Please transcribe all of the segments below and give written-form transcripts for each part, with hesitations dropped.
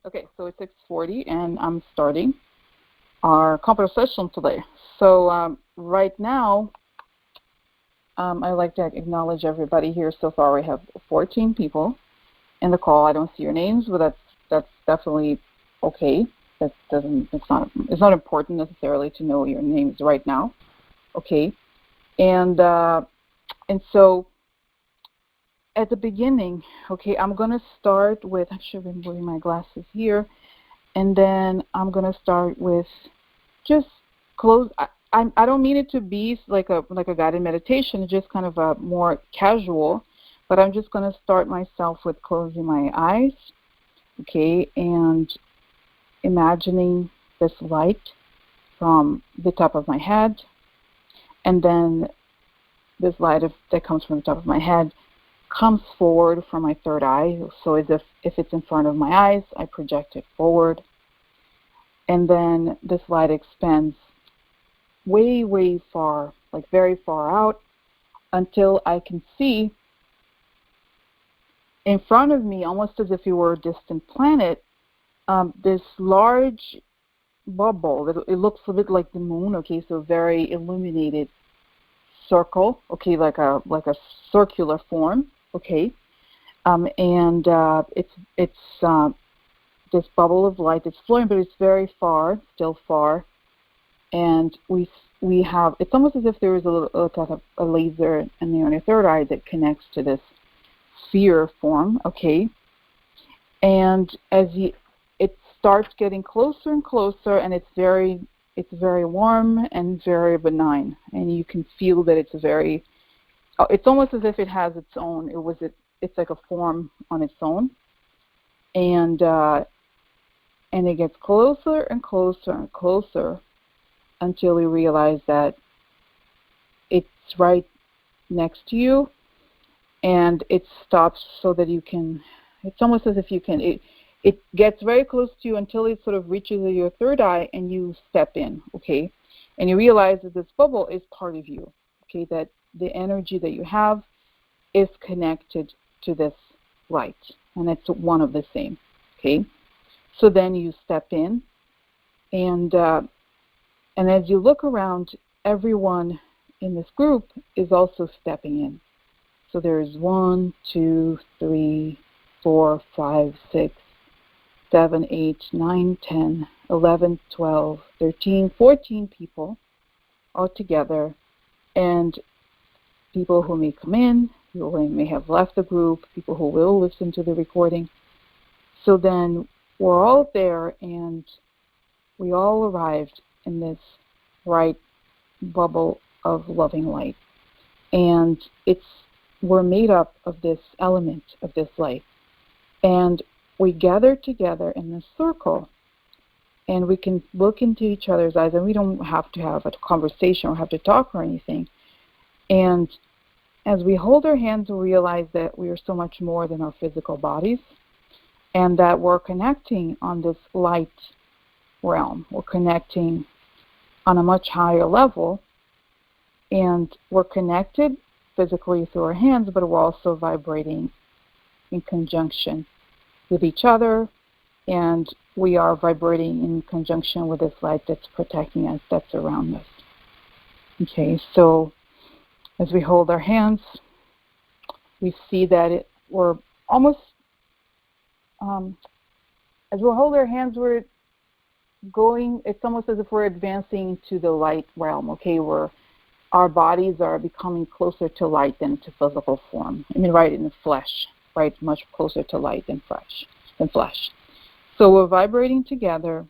Okay, so it's 6:40, and I'm starting our computer session today. So right now, I'd like to acknowledge everybody here. So far, we have 14 people in the call. I don't see your names, but that's definitely okay. That doesn't it's not important necessarily to know your names right now. Okay, and so at the beginning, okay, I'm gonna start with. I should have been wearing my glasses here. And then I'm going to start with just close. I don't mean it to be like a guided meditation, just kind of a more casual, but I'm just going to start myself with closing my eyes, okay, and imagining this light from the top of my head, and then this light that comes from the top of my head comes forward from my third eye. So as if it's in front of my eyes, I project it forward. And then this light expands way, way far, like very far out, until I can see in front of me, almost as if it were a distant planet, this large bubble. It looks a bit like the moon, okay, so very illuminated circle, okay, like a circular form, okay, and it's this bubble of light that's flowing, but it's very far, still far, and we have, it's almost as if there is a laser in your third eye that connects to this sphere form, okay, and it starts getting closer and closer, and it's very warm and very benign, and you can feel that it's almost as if it has its own, it's like a form on its own, and it gets closer and closer and closer until you realize that it's right next to you, and it stops so that you can, it's almost as if you can, it gets very close to you until it sort of reaches your third eye, and you step in, okay? And you realize that this bubble is part of you, okay? That the energy that you have is connected to this light, and it's one of the same, okay? So then you step in, and as you look around, everyone in this group is also stepping in. So there's 1, 2, 3, 4, 5, 6, 7, 8, 9, 10, 11, 12, 13, 14 people all together, and people who may come in, people who may have left the group, people who will listen to the recording. So then we're all there, and we all arrived in this bright bubble of loving light. And we're made up of this element, of this light. And we gather together in this circle, and we can look into each other's eyes, and we don't have to have a conversation or have to talk or anything. And as we hold our hands, we realize that we are so much more than our physical bodies, and that we're connecting on this light realm. We're connecting on a much higher level, and we're connected physically through our hands, but we're also vibrating in conjunction with each other, and we are vibrating in conjunction with this light that's protecting us, that's around us. Okay, so as we hold our hands, we see that we're almost, as we hold our hands, we're going, it's almost as if we're advancing to the light realm, okay, where our bodies are becoming closer to light than to physical form. I mean, right in the flesh, right, much closer to light than flesh. So we're vibrating together,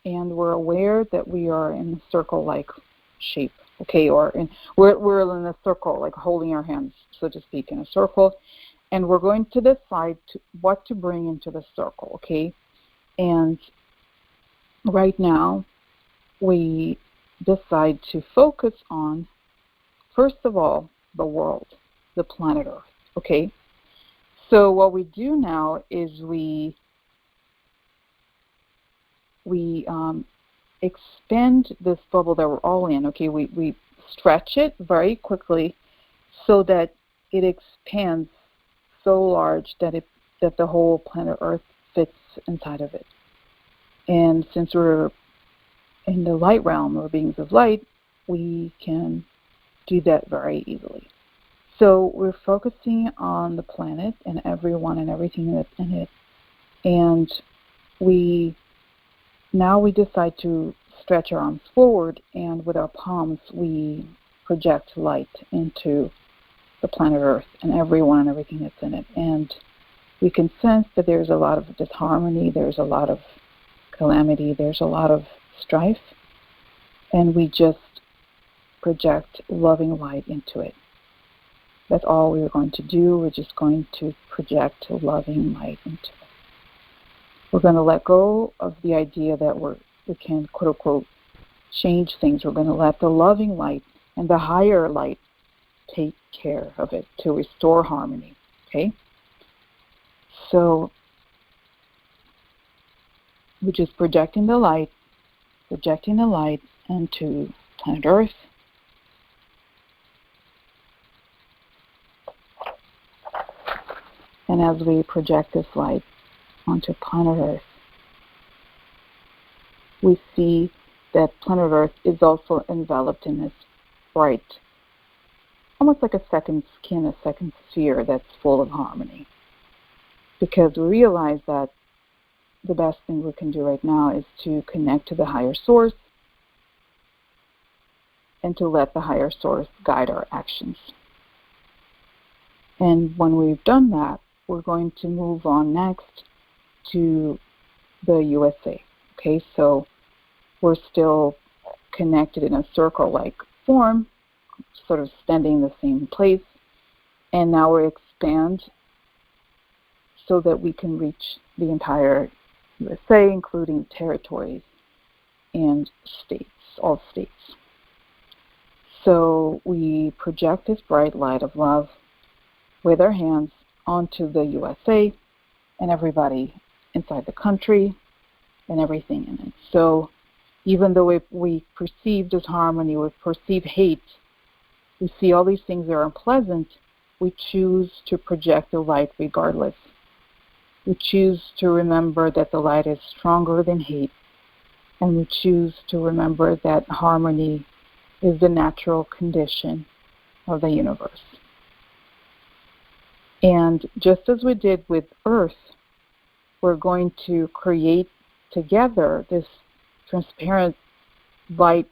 and we're aware that we are in a circle-like shape, okay, or we're in a circle, like holding our hands, so to speak, in a circle, and we're going to decide what to bring into the circle, okay, and right now we decide to focus on, first of all, the world, the planet Earth, okay? So what we do now is we expand this bubble that we're all in, okay? We stretch it very quickly so that it expands so large that the whole planet Earth fits inside of it. And since we're in the light realm, or beings of light, we can do that very easily. So we're focusing on the planet and everyone and everything that's in it. And now we decide to stretch our arms forward, and with our palms we project light into the planet Earth and everyone and everything that's in it. And we can sense that there's a lot of disharmony, there's a lot of calamity, there's a lot of strife, and we just project loving light into it. That's all we're going to do. We're just going to project loving light into it. We're going to let go of the idea that we can, quote unquote, change things. We're going to let the loving light and the higher light take care of it to restore harmony. Okay? So we're just projecting the light into planet Earth. And as we project this light onto planet Earth, we see that planet Earth is also enveloped in this bright, almost like a second skin, a second sphere that's full of harmony. Because we realize that the best thing we can do right now is to connect to the higher source and to let the higher source guide our actions. And when we've done that, we're going to move on next to the USA. Okay, so we're still connected in a circle-like form, sort of standing in the same place, and now we expand so that we can reach the entire USA, including territories and states, all states. So we project this bright light of love with our hands onto the USA and everybody inside the country and everything in it. So even though we perceive disharmony, we perceive hate, we see all these things that are unpleasant, we choose to project the light regardless. We choose to remember that the light is stronger than hate, and we choose to remember that harmony is the natural condition of the universe. And just as we did with Earth, we're going to create together this transparent light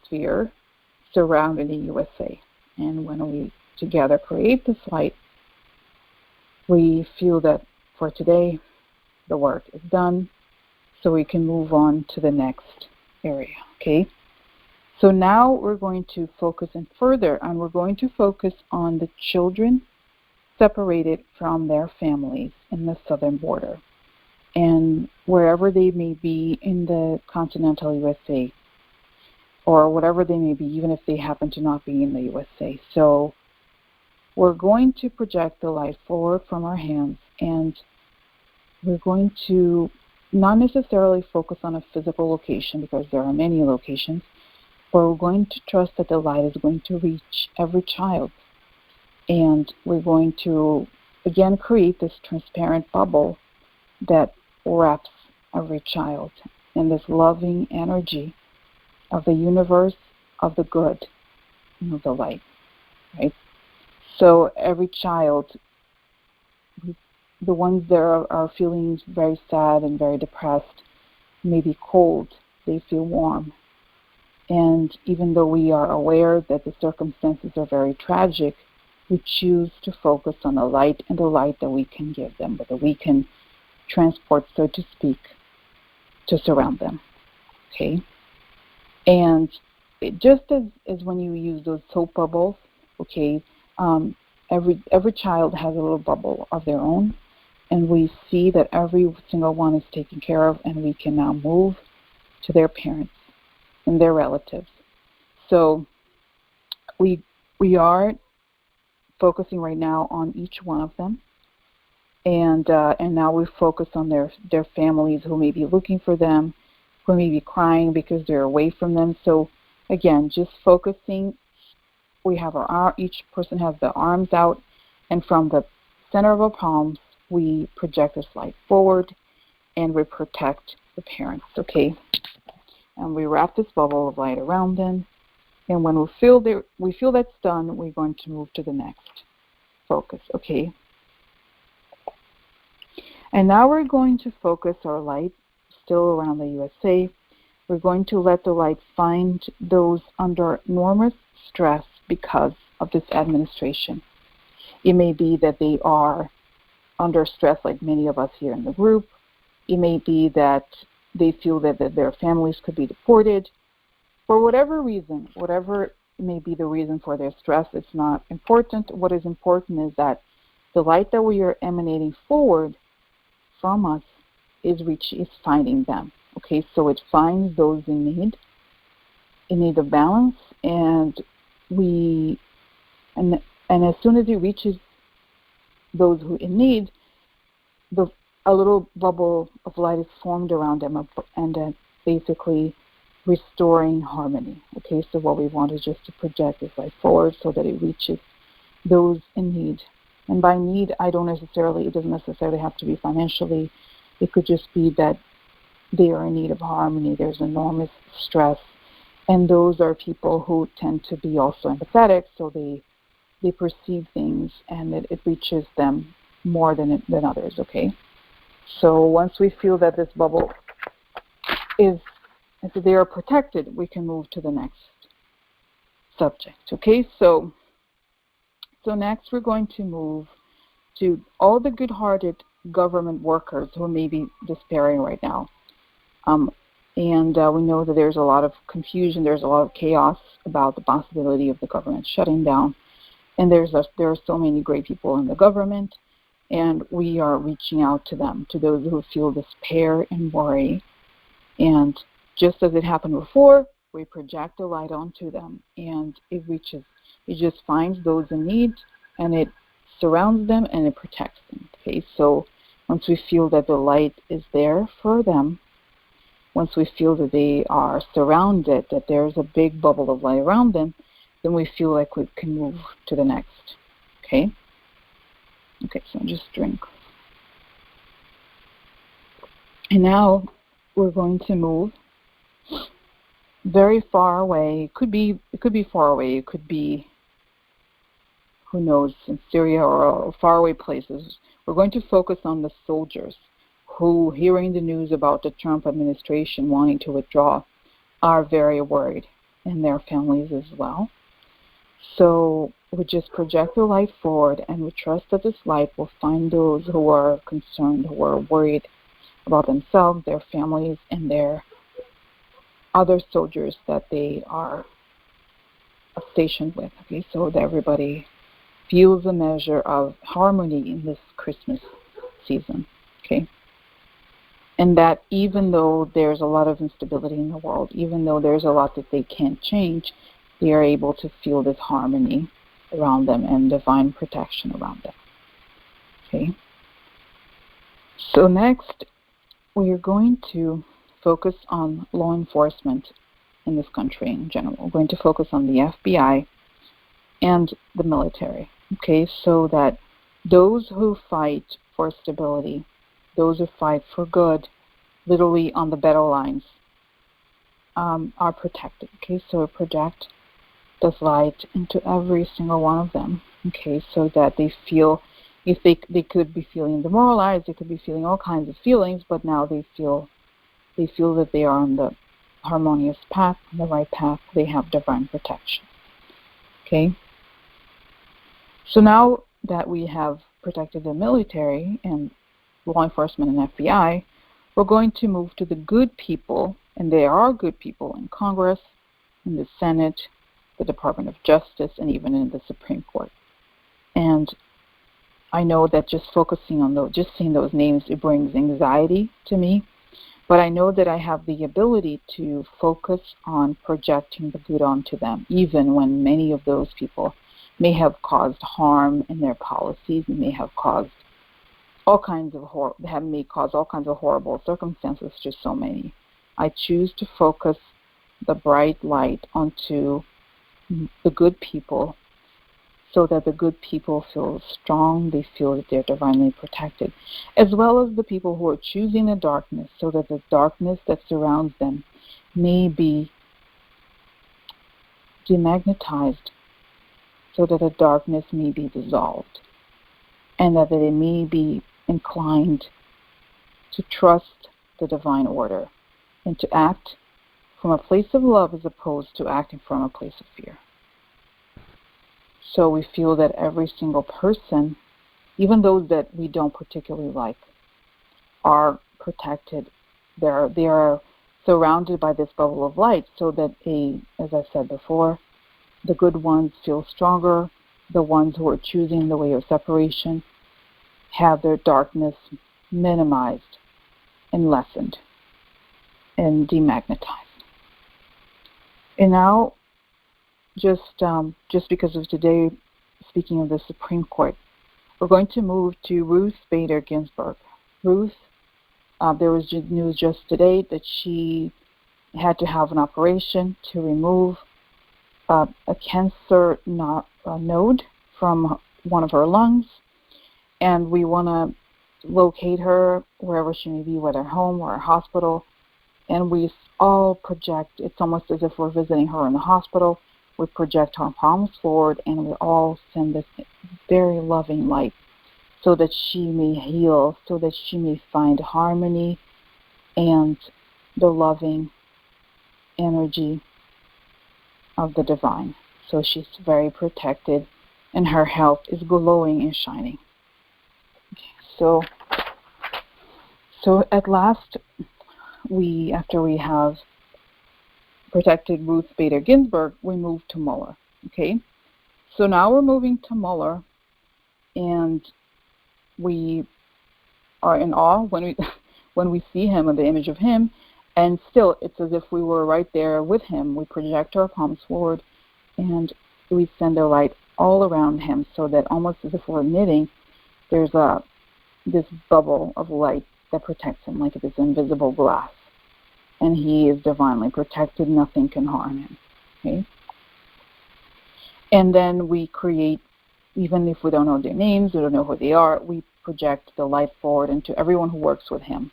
sphere surrounding the USA. And when we together create this light, we feel that for today, the work is done, so we can move on to the next area, okay? So now we're going to focus in further, and we're going to focus on the children separated from their families in the southern border, and wherever they may be in the continental USA, or whatever they may be, even if they happen to not be in the USA. So we're going to project the light forward from our hands, and we're going to not necessarily focus on a physical location, because there are many locations, but we're going to trust that the light is going to reach every child. And we're going to, again, create this transparent bubble that wraps every child in this loving energy of the universe, of the good, and of the light, right? So every child, the ones that are feeling very sad and very depressed, maybe cold, they feel warm. And even though we are aware that the circumstances are very tragic, we choose to focus on the light and the light that we can give them, but that we can transport, so to speak, to surround them, okay? And just as when you use those soap bubbles, okay, every child has a little bubble of their own, and we see that every single one is taken care of, and we can now move to their parents and their relatives. So we are focusing right now on each one of them, and now we focus on their families who may be looking for them, who may be crying because they're away from them. So again, just focusing. We have each person has their arms out, and from the center of our palms, we project this light forward, and we protect the parents, okay? And we wrap this bubble of light around them. And when we feel that's done, we're going to move to the next focus, okay? And now we're going to focus our light still around the USA. We're going to let the light find those under enormous stress because of this administration. It may be that they are under stress like many of us here in the group. It may be that they feel that their families could be deported. For whatever reason, whatever may be the reason for their stress, it's not important. What is important is that the light that we are emanating forward from us is finding them. Okay, so it finds those in need of balance, and as soon as it reaches those who in need, a little bubble of light is formed around them, and basically restoring harmony. Okay, so what we want is just to project this light forward so that it reaches those in need. And by need, it doesn't necessarily have to be financially. It could just be that they are in need of harmony. There's enormous stress. And those are people who tend to be also empathetic, so they perceive things and it reaches them more than others, okay? So once we feel that this bubble they are protected, we can move to the next subject, okay? So next we're going to move to all the good-hearted government workers who may be despairing right now. And we know that there's a lot of confusion, there's a lot of chaos about the possibility of the government shutting down. And there are so many great people in the government, and we are reaching out to them, to those who feel despair and worry. And just as it happened before, we project the light onto them, and it just finds those in need, and it surrounds them, and it protects them. Okay, so once we feel that the light is there for them, once we feel that they are surrounded, that there's a big bubble of light around them, then we feel like we can move to the next. Okay? Okay, so just drink. And now we're going to move very far away. It could be far away. It could be, who knows, in Syria or faraway places. We're going to focus on the soldiers who, hearing the news about the Trump administration wanting to withdraw, are very worried, and their families as well. So we just project the light forward, and we trust that this light will find those who are concerned, who are worried about themselves, their families, and their other soldiers that they are stationed with. Okay, so that everybody feels a measure of harmony in this Christmas season. Okay, and that even though there's a lot of instability in the world, even though there's a lot that they can't change, they are able to feel this harmony around them and divine protection around them. Okay. So next, we are going to focus on law enforcement in this country in general. We're going to focus on the FBI and the military. Okay, so that those who fight for stability, those who fight for good, literally on the battle lines, are protected. Okay, so project this light into every single one of them. Okay, so that they feel, if they could be feeling demoralized, they could be feeling all kinds of feelings, but now they feel that they are on the harmonious path, the right path. They have divine protection. Okay. So now that we have protected the military and law enforcement and FBI, we're going to move to the good people, and there are good people in Congress, in the Senate, the Department of Justice, and even in the Supreme Court. And I know that just focusing on those, just seeing those names, it brings anxiety to me. But I know that I have the ability to focus on projecting the good onto them, even when many of those people may have caused harm in their policies, and may have caused all kinds of horrible circumstances to so many. I choose to focus the bright light onto the good people so that the good people feel strong, they feel that they're divinely protected, as well as the people who are choosing the darkness, so that the darkness that surrounds them may be demagnetized, so that the darkness may be dissolved, and that they may be inclined to trust the divine order and to act from a place of love as opposed to acting from a place of fear. So we feel that every single person, even those that we don't particularly like, are protected. They are surrounded by this bubble of light, so that, as I said before, the good ones feel stronger. The ones who are choosing the way of separation have their darkness minimized and lessened and demagnetized. And now, just because of today, speaking of the Supreme Court, we're going to move to Ruth Bader Ginsburg. Ruth, there was news just today that she had to have an operation to remove a cancer node from one of her lungs, and we want to locate her wherever she may be, whether home or a hospital, and we all project, it's almost as if we're visiting her in the hospital. We project our palms forward, and we all send this very loving light so that she may heal, so that she may find harmony and the loving energy of the divine. So she's very protected, and her health is glowing and shining. Okay, so at last, after we have protected Ruth Bader Ginsburg, we move to Mueller. Okay, so now we're moving to Mueller, and we are in awe when we see him and the image of him, and still it's as if we were right there with him. We project our palms forward, and we send a light all around him, so that almost as if we're knitting, there's this bubble of light that protects him, like this invisible glass. And he is divinely protected. Nothing can harm him. Okay? And then we create, even if we don't know their names, we don't know who they are, we project the light forward into everyone who works with him,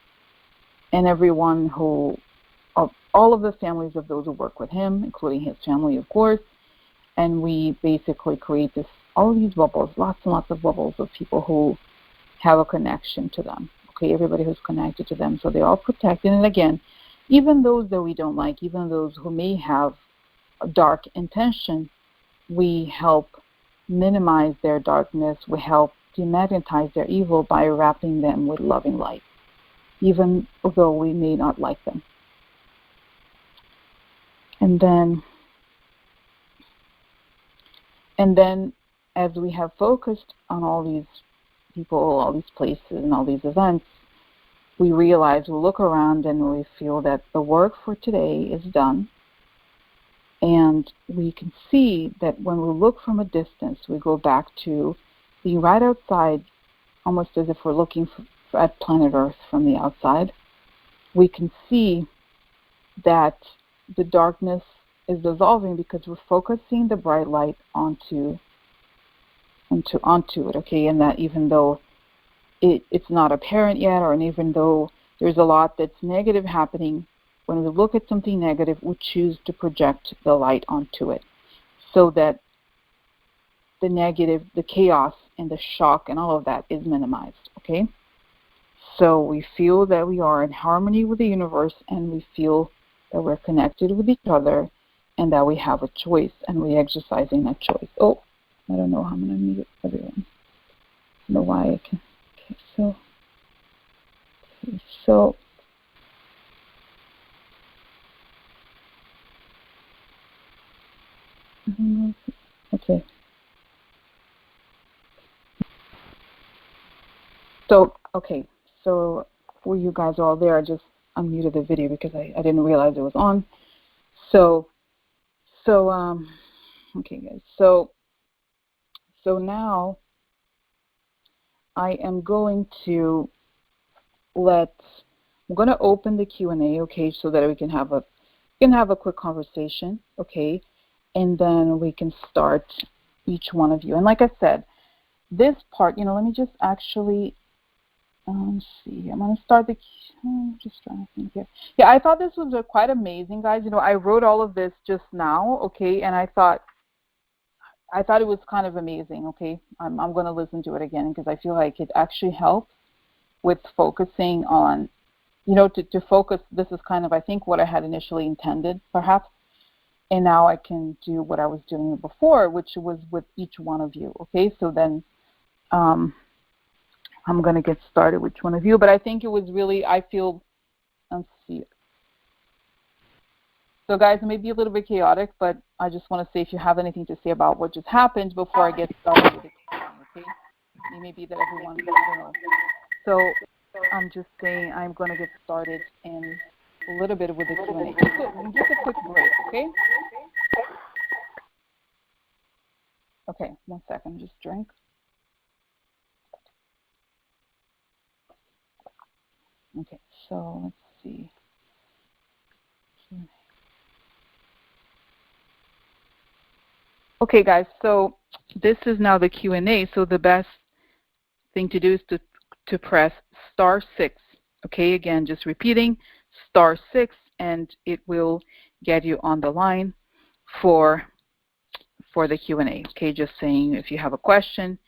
and everyone all of the families of those who work with him, including his family, of course. And we basically create all these bubbles, lots and lots of bubbles of people who have a connection to them. Okay, everybody who's connected to them, so they're all protected. And again, even those that we don't like, even those who may have a dark intention, we help minimize their darkness. We help demagnetize their evil by wrapping them with loving light, even though we may not like them. And then as we have focused on all these people, all these places, and all these events, we realize, we look around, and we feel that the work for today is done. And we can see that when we look from a distance, we go back to being right outside, almost as if we're looking at planet Earth from the outside. We can see that the darkness is dissolving because we're focusing the bright light onto it, okay? And that even though it's not apparent yet, or even though there's a lot that's negative happening, when we look at something negative, we choose to project the light onto it, so that the negative, the chaos, and the shock and all of that is minimized, okay? So we feel that we are in harmony with the universe, and we feel that we're connected with each other, and that we have a choice, and we're exercising that choice. Oh, I don't know how I'm going to mute everyone. I don't know why I can. Okay, so I don't know. Okay. So where you guys are all there, I just unmuted the video because I didn't realize it was on. Okay, guys. So now I am going to I'm going to open the Q&A, okay, so that we can have a quick conversation, okay, and then we can start each one of you. And like I said, this part, let me just actually, see. I'm going to start the, just trying to think here. Yeah, I thought this was quite amazing, guys. I wrote all of this just now, okay, and I thought it was kind of amazing, okay. I'm going to listen to it again because I feel like it actually helps with focusing on, to focus. This is kind of, I think, what I had initially intended, perhaps. And now I can do what I was doing before, which was with each one of you, okay? So then I'm going to get started with each one of you. But I think it was really, I feel, let's see. So, guys, it may be a little bit chaotic, but I just want to say if you have anything to say about what just happened before I get started with the Q&A, okay? It may be that everyone, I don't know. So I'm just saying I'm going to get started in a little bit with the Q&A. Just a quick break, okay? Okay, 1 second, just drink. Okay, so let's see. Okay, guys, so this is now the Q&A. So the best thing to do is to press *6. Okay, again, just repeating *6, and it will get you on the line for the Q&A. Okay, just saying if you have a question,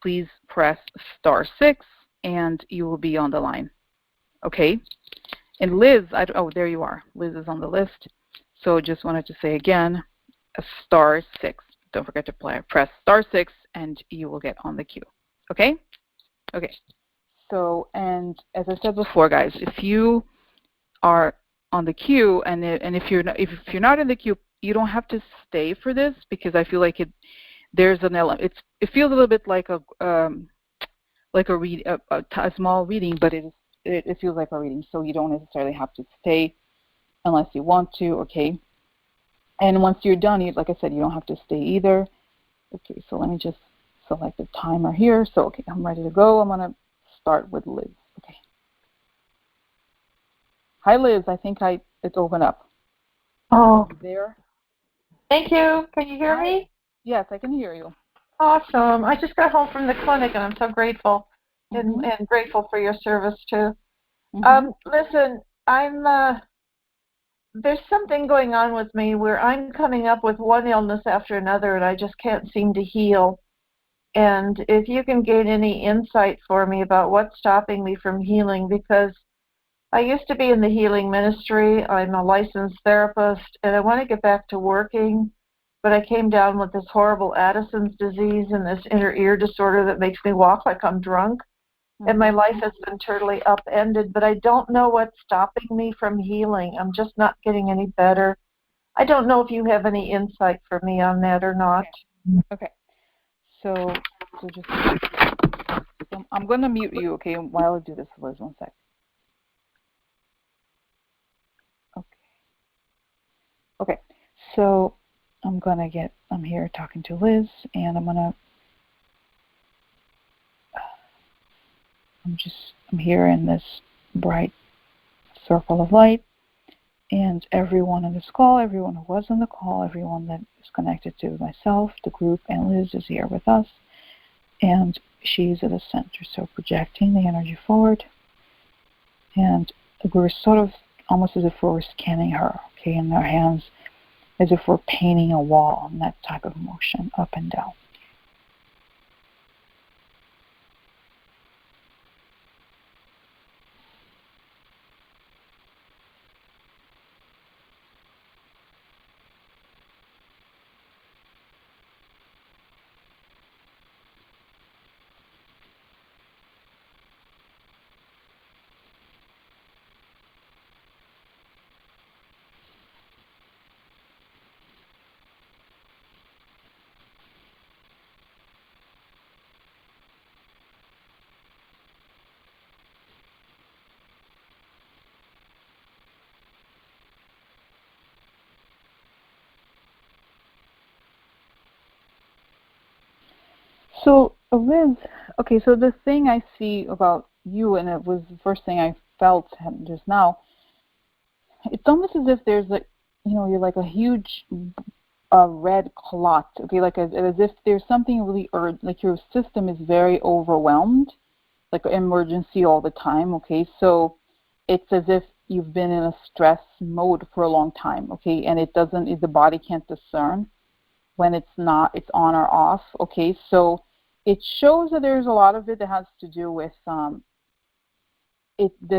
please press *6, and you will be on the line. Okay, and Liz, oh, there you are. Liz is on the list. So just wanted to say again, *6. Don't forget to press *6, and you will get on the queue. Okay? Okay. So, and as I said before, guys, if you are on the queue, and if you're not in the queue, you don't have to stay for this, because I feel like there's an element. It feels a little bit like a small reading, but it feels like a reading, so you don't necessarily have to stay unless you want to. Okay. And once you're done, like I said, you don't have to stay either. Okay, so let me just select the timer here. So, okay, I'm ready to go. I'm going to start with Liz. Okay. Hi, Liz. I think it's opened up. Oh. There. Thank you. Can you hear me? Yes, I can hear you. Awesome. I just got home from the clinic, and I'm so grateful, and grateful for your service, too. Listen, there's something going on with me where I'm coming up with one illness after another, and I just can't seem to heal. And if you can gain any insight for me about what's stopping me from healing, because I used to be in the healing ministry. I'm a licensed therapist, and I want to get back to working, but I came down with this horrible Addison's disease and this inner ear disorder that makes me walk like I'm drunk. And my life has been totally upended, but I don't know what's stopping me from healing. I'm just not getting any better. I don't know if you have any insight for me on that or not. Okay. So just, I'm going to mute you, okay, while I do this, Liz, 1 sec. Okay. So I'm here talking to Liz, and I'm here in this bright circle of light, and everyone on this call, everyone who was on the call, everyone that is connected to myself, the group, and Liz is here with us, and she's at the center, so projecting the energy forward, and we're sort of almost as if we're scanning her, okay, in our hands, as if we're painting a wall, and that type of motion up and down. So, Liz, okay, so the thing I see about you, and it was the first thing I felt just now, it's almost as if there's you're like a huge a red clot, okay, like as if there's something really urgent, like your system is very overwhelmed, like emergency all the time, okay? So it's as if you've been in a stress mode for a long time, okay? And the body can't discern when it's on or off, okay? So it shows that there's a lot of it that has to do with the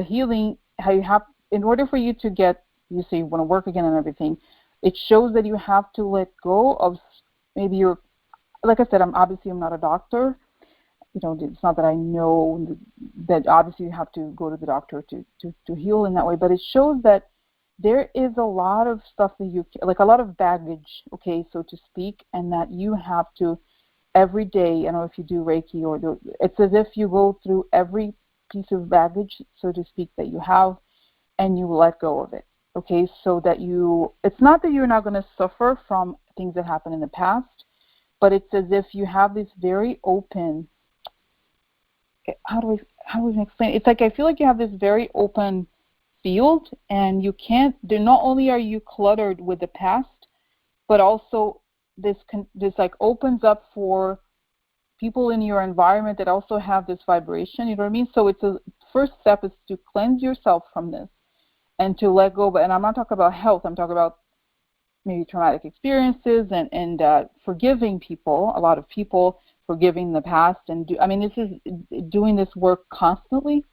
healing, how you have, in order for you to get, you say you want to work again and everything, it shows that you have to let go of maybe like I said, I'm not a doctor. It's not that I know that obviously you have to go to the doctor to heal in that way, but it shows that there is a lot of stuff that like a lot of baggage, okay, so to speak, and that you have to every day, I don't know if you do Reiki it's as if you go through every piece of baggage, so to speak, that you have, and you let go of it, okay, so that it's not that you're not going to suffer from things that happened in the past, but it's as if you have this very open, how do I explain it? It's like I feel like you have this very open field, and not only are you cluttered with the past, but also this like opens up for people in your environment that also have this vibration, you know what I mean? So it's first step is to cleanse yourself from this and to let go. And I'm not talking about health, I'm talking about maybe traumatic experiences and forgiving people, a lot of people, forgiving the past. This is doing this work constantly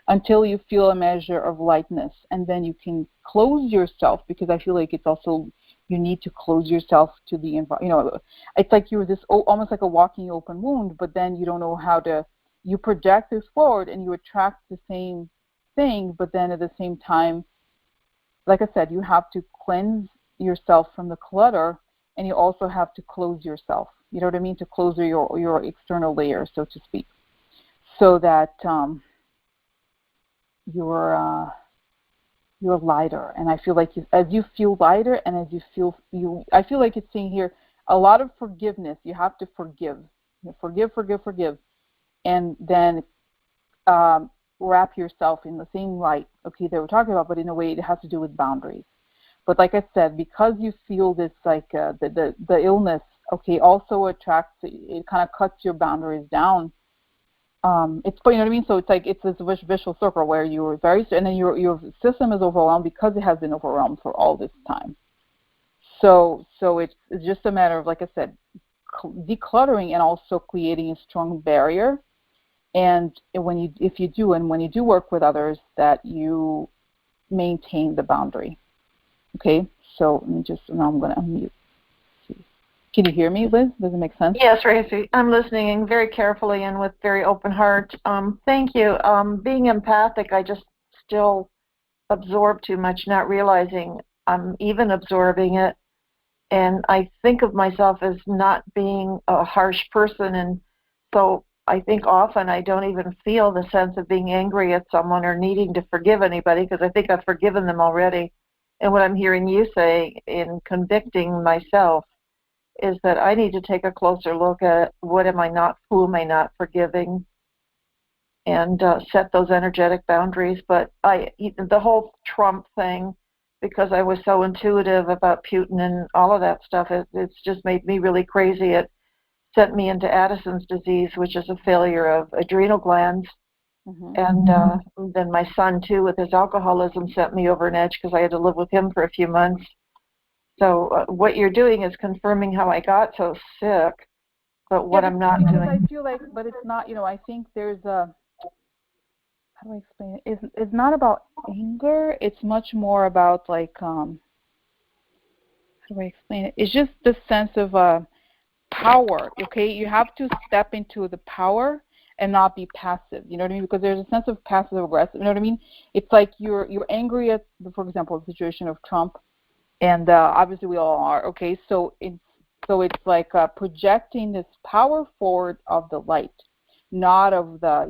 until you feel a measure of lightness, and then you can close yourself, because I feel like it's also, you need to close yourself to the environment. It's like you're this almost like a walking open wound, but then you don't know you project this forward and you attract the same thing, but then at the same time, like I said, you have to cleanse yourself from the clutter, and you also have to close yourself, you know what I mean, to close your external layer, so to speak, so that you're lighter. And I feel like as you feel lighter, and as you feel I feel like it's saying here a lot of forgiveness. You have to forgive, forgive, and then wrap yourself in the same light, okay, that we're talking about, but in a way it has to do with boundaries. But like I said, because you feel this, like the illness, okay, also attracts, it kind of cuts your boundaries down. It's, you know what I mean? So it's like it's this vicious circle where you're and then your system is overwhelmed because it has been overwhelmed for all this time. So it's just a matter of, like I said, decluttering and also creating a strong barrier. And when you do work with others, that you maintain the boundary. Okay, so now I'm going to unmute. Can you hear me, Liz? Does it make sense? Yes, Rosie. I'm listening very carefully and with very open heart. Thank you. Being empathic, I just still absorb too much, not realizing I'm even absorbing it. And I think of myself as not being a harsh person. And so I think often I don't even feel the sense of being angry at someone or needing to forgive anybody, because I think I've forgiven them already. And what I'm hearing you say in convicting myself is that I need to take a closer look at who am I not forgiving, and set those energetic boundaries. But the whole Trump thing, because I was so intuitive about Putin and all of that stuff, it's just made me really crazy. It sent me into Addison's disease, which is a failure of adrenal glands. Mm-hmm. And then my son, too, with his alcoholism, sent me over an edge because I had to live with him for a few months. So what you're doing is confirming how I got so sick, but what I'm not doing. I feel like, but it's not, I think there's how do I explain it? It's not about anger. It's much more about, like, how do I explain it? It's just the sense of power, okay? You have to step into the power and not be passive, you know what I mean? Because there's a sense of passive aggressive, you know what I mean? It's like you're angry at, for example, the situation of Trump. And obviously we all are, okay? So it's like projecting this power forward of the light, not of the,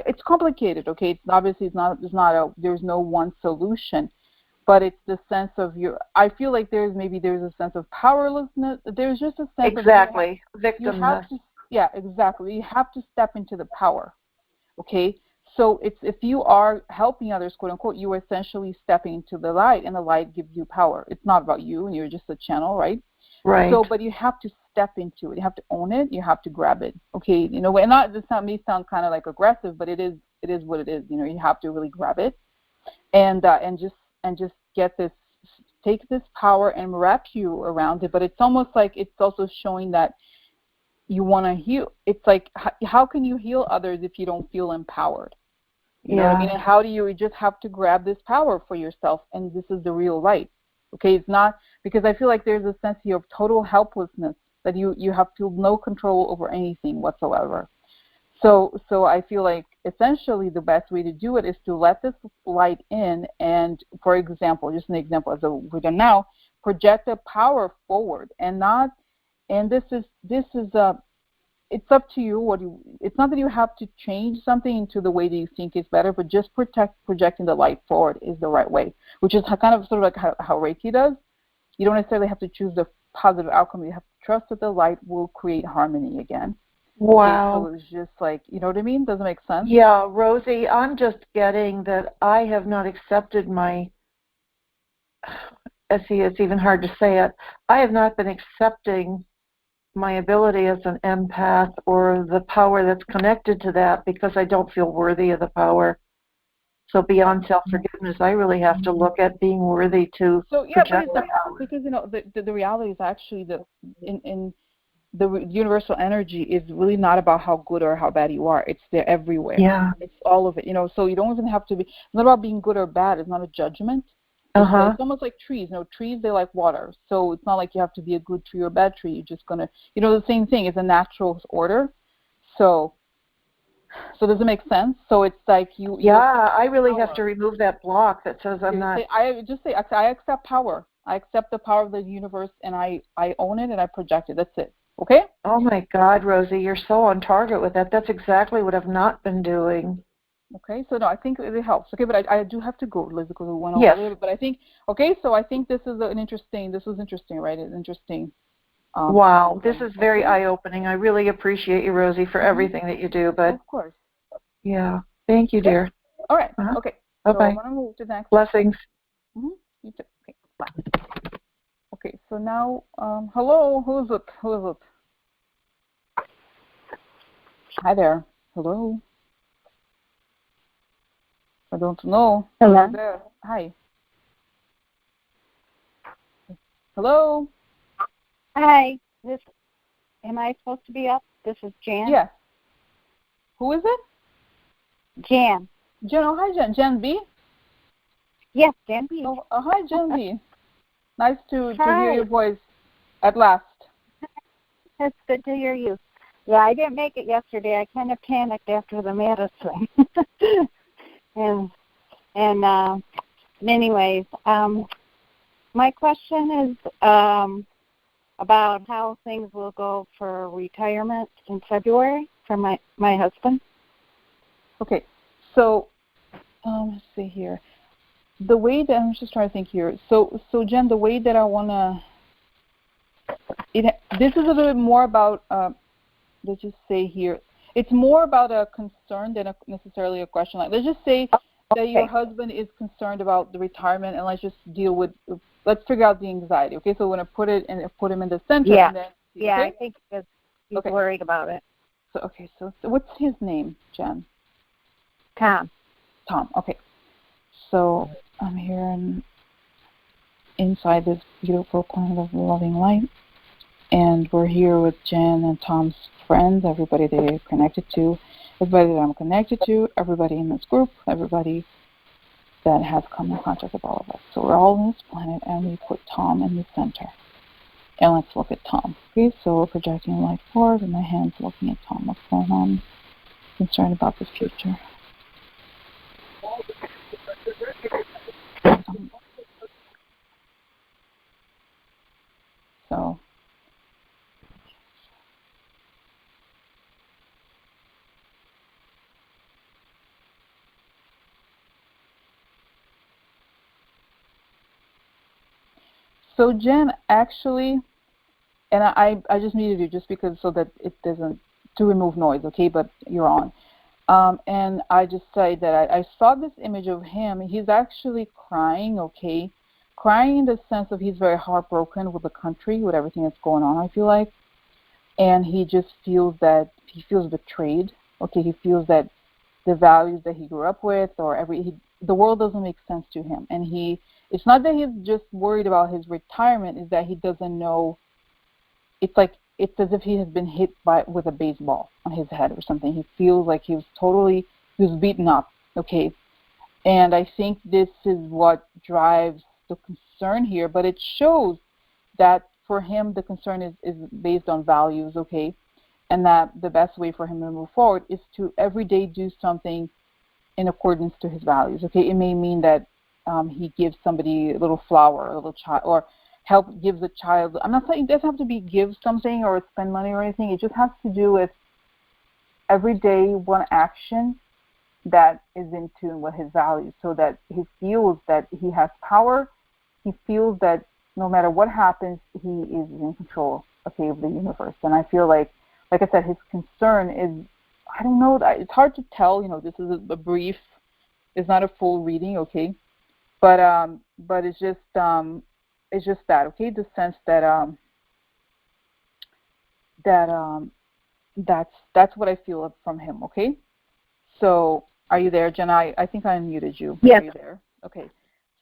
it's complicated, okay? There's no one solution, but it's the sense of I feel like there's a sense of powerlessness. There's just a sense of victimness. Yeah, exactly. You have to step into the power, okay? So it's, if you are helping others, quote unquote, you are essentially stepping into the light, and the light gives you power. It's not about you, and you're just a channel, right? Right. So, but you have to step into it. You have to own it. You have to grab it. Okay, you know, and not, this not may sound kind of like aggressive, but it is what it is. You know, you have to really grab it, and just get this, take this power and wrap you around it. But it's almost like it's also showing that you want to heal. It's like, how can you heal others if you don't feel empowered? You know what I mean? And how do you just have to grab this power for yourself? And this is the real light. Okay, it's not, because I feel like there's a sense of total helplessness, that you have to no control over anything whatsoever. So I feel like essentially the best way to do it is to let this light in, and, for example, just an example as we're doing now, project the power forward, and not, and this is it's up to you. It's not that you have to change something into the way that you think is better, but just projecting the light forward is the right way, which is kind of sort of like how Reiki does. You don't necessarily have to choose the positive outcome. You have to trust that the light will create harmony again. Wow. Okay, so it's just like, you know what I mean? Does it make sense? Yeah, Rosie, I'm just getting that I have not accepted my, see, it's even hard to say it, I have not been accepting my ability as an empath or the power that's connected to that, because I don't feel worthy of the power. So beyond self-forgiveness, I really have to look at being worthy to project the power. Because, you know, the reality is actually that in the universal energy is really not about how good or how bad you are. It's there everywhere. Yeah. It's all of it. You know, so you don't even have to be, it's not about being good or bad. It's not a judgment. It's almost like trees. You know, trees, they like water. So it's not like you have to be a good tree or a bad tree. You're just going to, you know, the same thing. It's a natural order. So does it make sense? So it's like you. Yeah, I really have to remove that block that says I'm not. I accept power. I accept the power of the universe, and I own it, and I project it. That's it. Okay? Oh my God, Rosie, you're so on target with that. That's exactly what I've not been doing. Okay, so no, I think it helps. Okay, but I do have to go, Liz, because we went over Yes. a little bit. But I think, okay, so I think this was interesting, right? It's interesting. Wow, this is very eye-opening. I really appreciate you, Rosie, for everything that you do. But of course. Yeah. Thank you, dear. All right. Okay. Bye-bye. So I want to move to the next. Blessings. You too. Okay. Bye. Okay. So now, hello. Who is it? Hi there. Hello. I don't know. Hello. There. Hi. Hello. Hi. Am I supposed to be up? This is Jan. Yes. Who is it? Jan. Jan. Oh, hi, Jan. Jan B. Yes, Jan B. Oh, hi, Jan B. Nice to hear your voice at last. It's good to hear you. Yeah, I didn't make it yesterday. I kind of panicked after the medicine. and anyways, my question is about how things will go for retirement in February for my husband. Okay, so let's see here. The way that I'm just trying to think here. So Jen, the way that I wanna, this is a little bit more about. Let's just say here, it's more about a concern than necessarily a question. Like, let's just say that your husband is concerned about the retirement, and let's just let's figure out the anxiety. Okay, so we're gonna put him in the center. Yeah. And then, yeah, okay? I think he's worried about it. So so what's his name, Jen? Tom. Okay. So I'm here inside this beautiful planet of loving light. And we're here with Jen and Tom's friends, everybody they're connected to, everybody that I'm connected to, everybody in this group, everybody that has come in contact with all of us. So we're all on this planet, and we put Tom in the center. And let's look at Tom. Okay, so we're projecting light forward, and my hand's looking at Tom. What's going on? Concerned about the future. So Jen, actually, and I just needed you just because so that it doesn't, to remove noise, okay, but you're on. And I just say that I saw this image of him. He's actually crying, okay? Crying in the sense of he's very heartbroken with the country, with everything that's going on, I feel like. And he just feels betrayed, okay? He feels that the values that he grew up with the world doesn't make sense to him. And it's not that he's just worried about his retirement, it's that he doesn't know. It's as if he has been hit with a baseball on his head or something. He feels like he was beaten up, okay? And I think this is what drives the concern here, but it shows that for him the concern is based on values, okay? And that the best way for him to move forward is to every day do something in accordance to his values, okay? It may mean that he gives somebody a little flower, a little child, or gives a child. I'm not saying it doesn't have to be give something or spend money or anything. It just has to do with every day one action that is in tune with his values, so that he feels that he has power. He feels that no matter what happens, he is in control, okay, of the universe. And I feel like I said, his concern is, I don't know, it's hard to tell. This is a brief, it's not a full reading, okay, but it's just that, okay, the sense that that's what I feel from him, okay. So are you there, Jenna? I think I unmuted you. Yes. Are you there? Okay.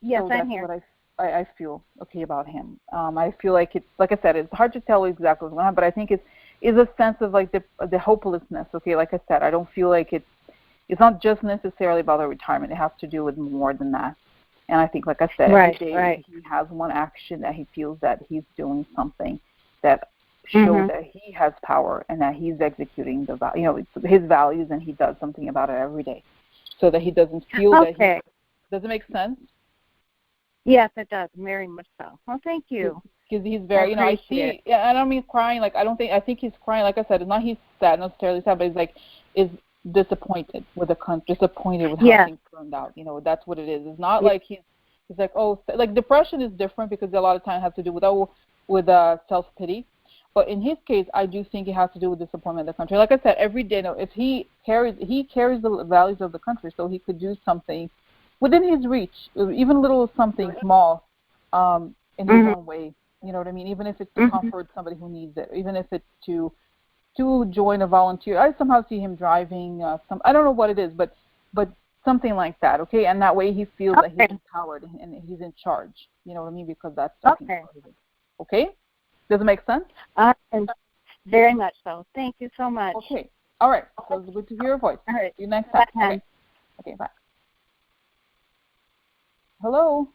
Yes, so I'm that's here. What I feel okay about him. I feel like it's, like I said, it's hard to tell exactly what's going on, but I think it's a sense of like the hopelessness. Okay, like I said, I don't feel like it's not just necessarily about the retirement. It has to do with more than that. And I think, like I said, every day he has one action that he feels that he's doing something that shows that he has power and that he's executing it's his values, and he does something about it every day, so that he doesn't feel that he. Does it make sense? Yes, it does, very much so. Well, thank you. Because he's very, I see. Yeah, I don't mean crying. Like I think he's crying. Like I said, it's not he's sad, necessarily sad, but is disappointed with the country, disappointed with how things turned out. That's what it is. It's not like he's like, oh, like depression is different, because a lot of times has to do with self-pity. But in his case, I do think it has to do with disappointment in the country. Like I said, every day, if he carries the values of the country, so he could do something within his reach, even a little something small, in his own way. You know what I mean? Even if it's to comfort somebody who needs it, even if it's to join a volunteer. I somehow see him driving I don't know what it is, but something like that, okay? And that way he feels that he's empowered and he's in charge. You know what I mean? Because that's something. Okay? Does it make sense? Very much so. Thank you so much. Okay. All right. So it's good to hear your voice. All right. See you next time. Okay, bye. Hello.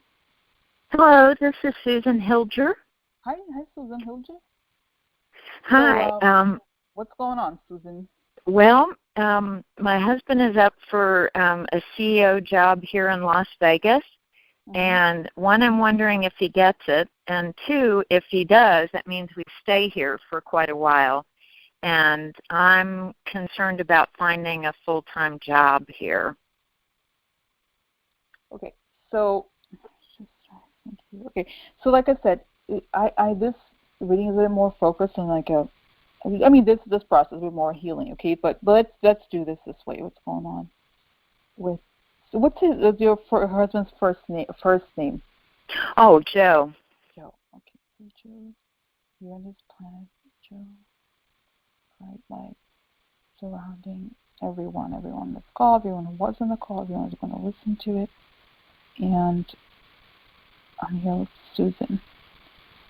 Hello, this is Susan Hilger. Hi, Susan Hilger. Hi. So, what's going on, Susan? Well, my husband is up for a CEO job here in Las Vegas. And one, I'm wondering if he gets it. And two, if he does, that means we stay here for quite a while. And I'm concerned about finding a full-time job here. Okay. So, like I said, this reading is a bit more focused on this process is more healing, okay? But let's do this way. What's going on with what's your husband's first name? Oh, Joe. Joe. Okay. So Joe, you're on this planet, Joe. Bright light surrounding everyone on this call, everyone who was on the call, everyone who's going to listen to it, and I'm here with Susan.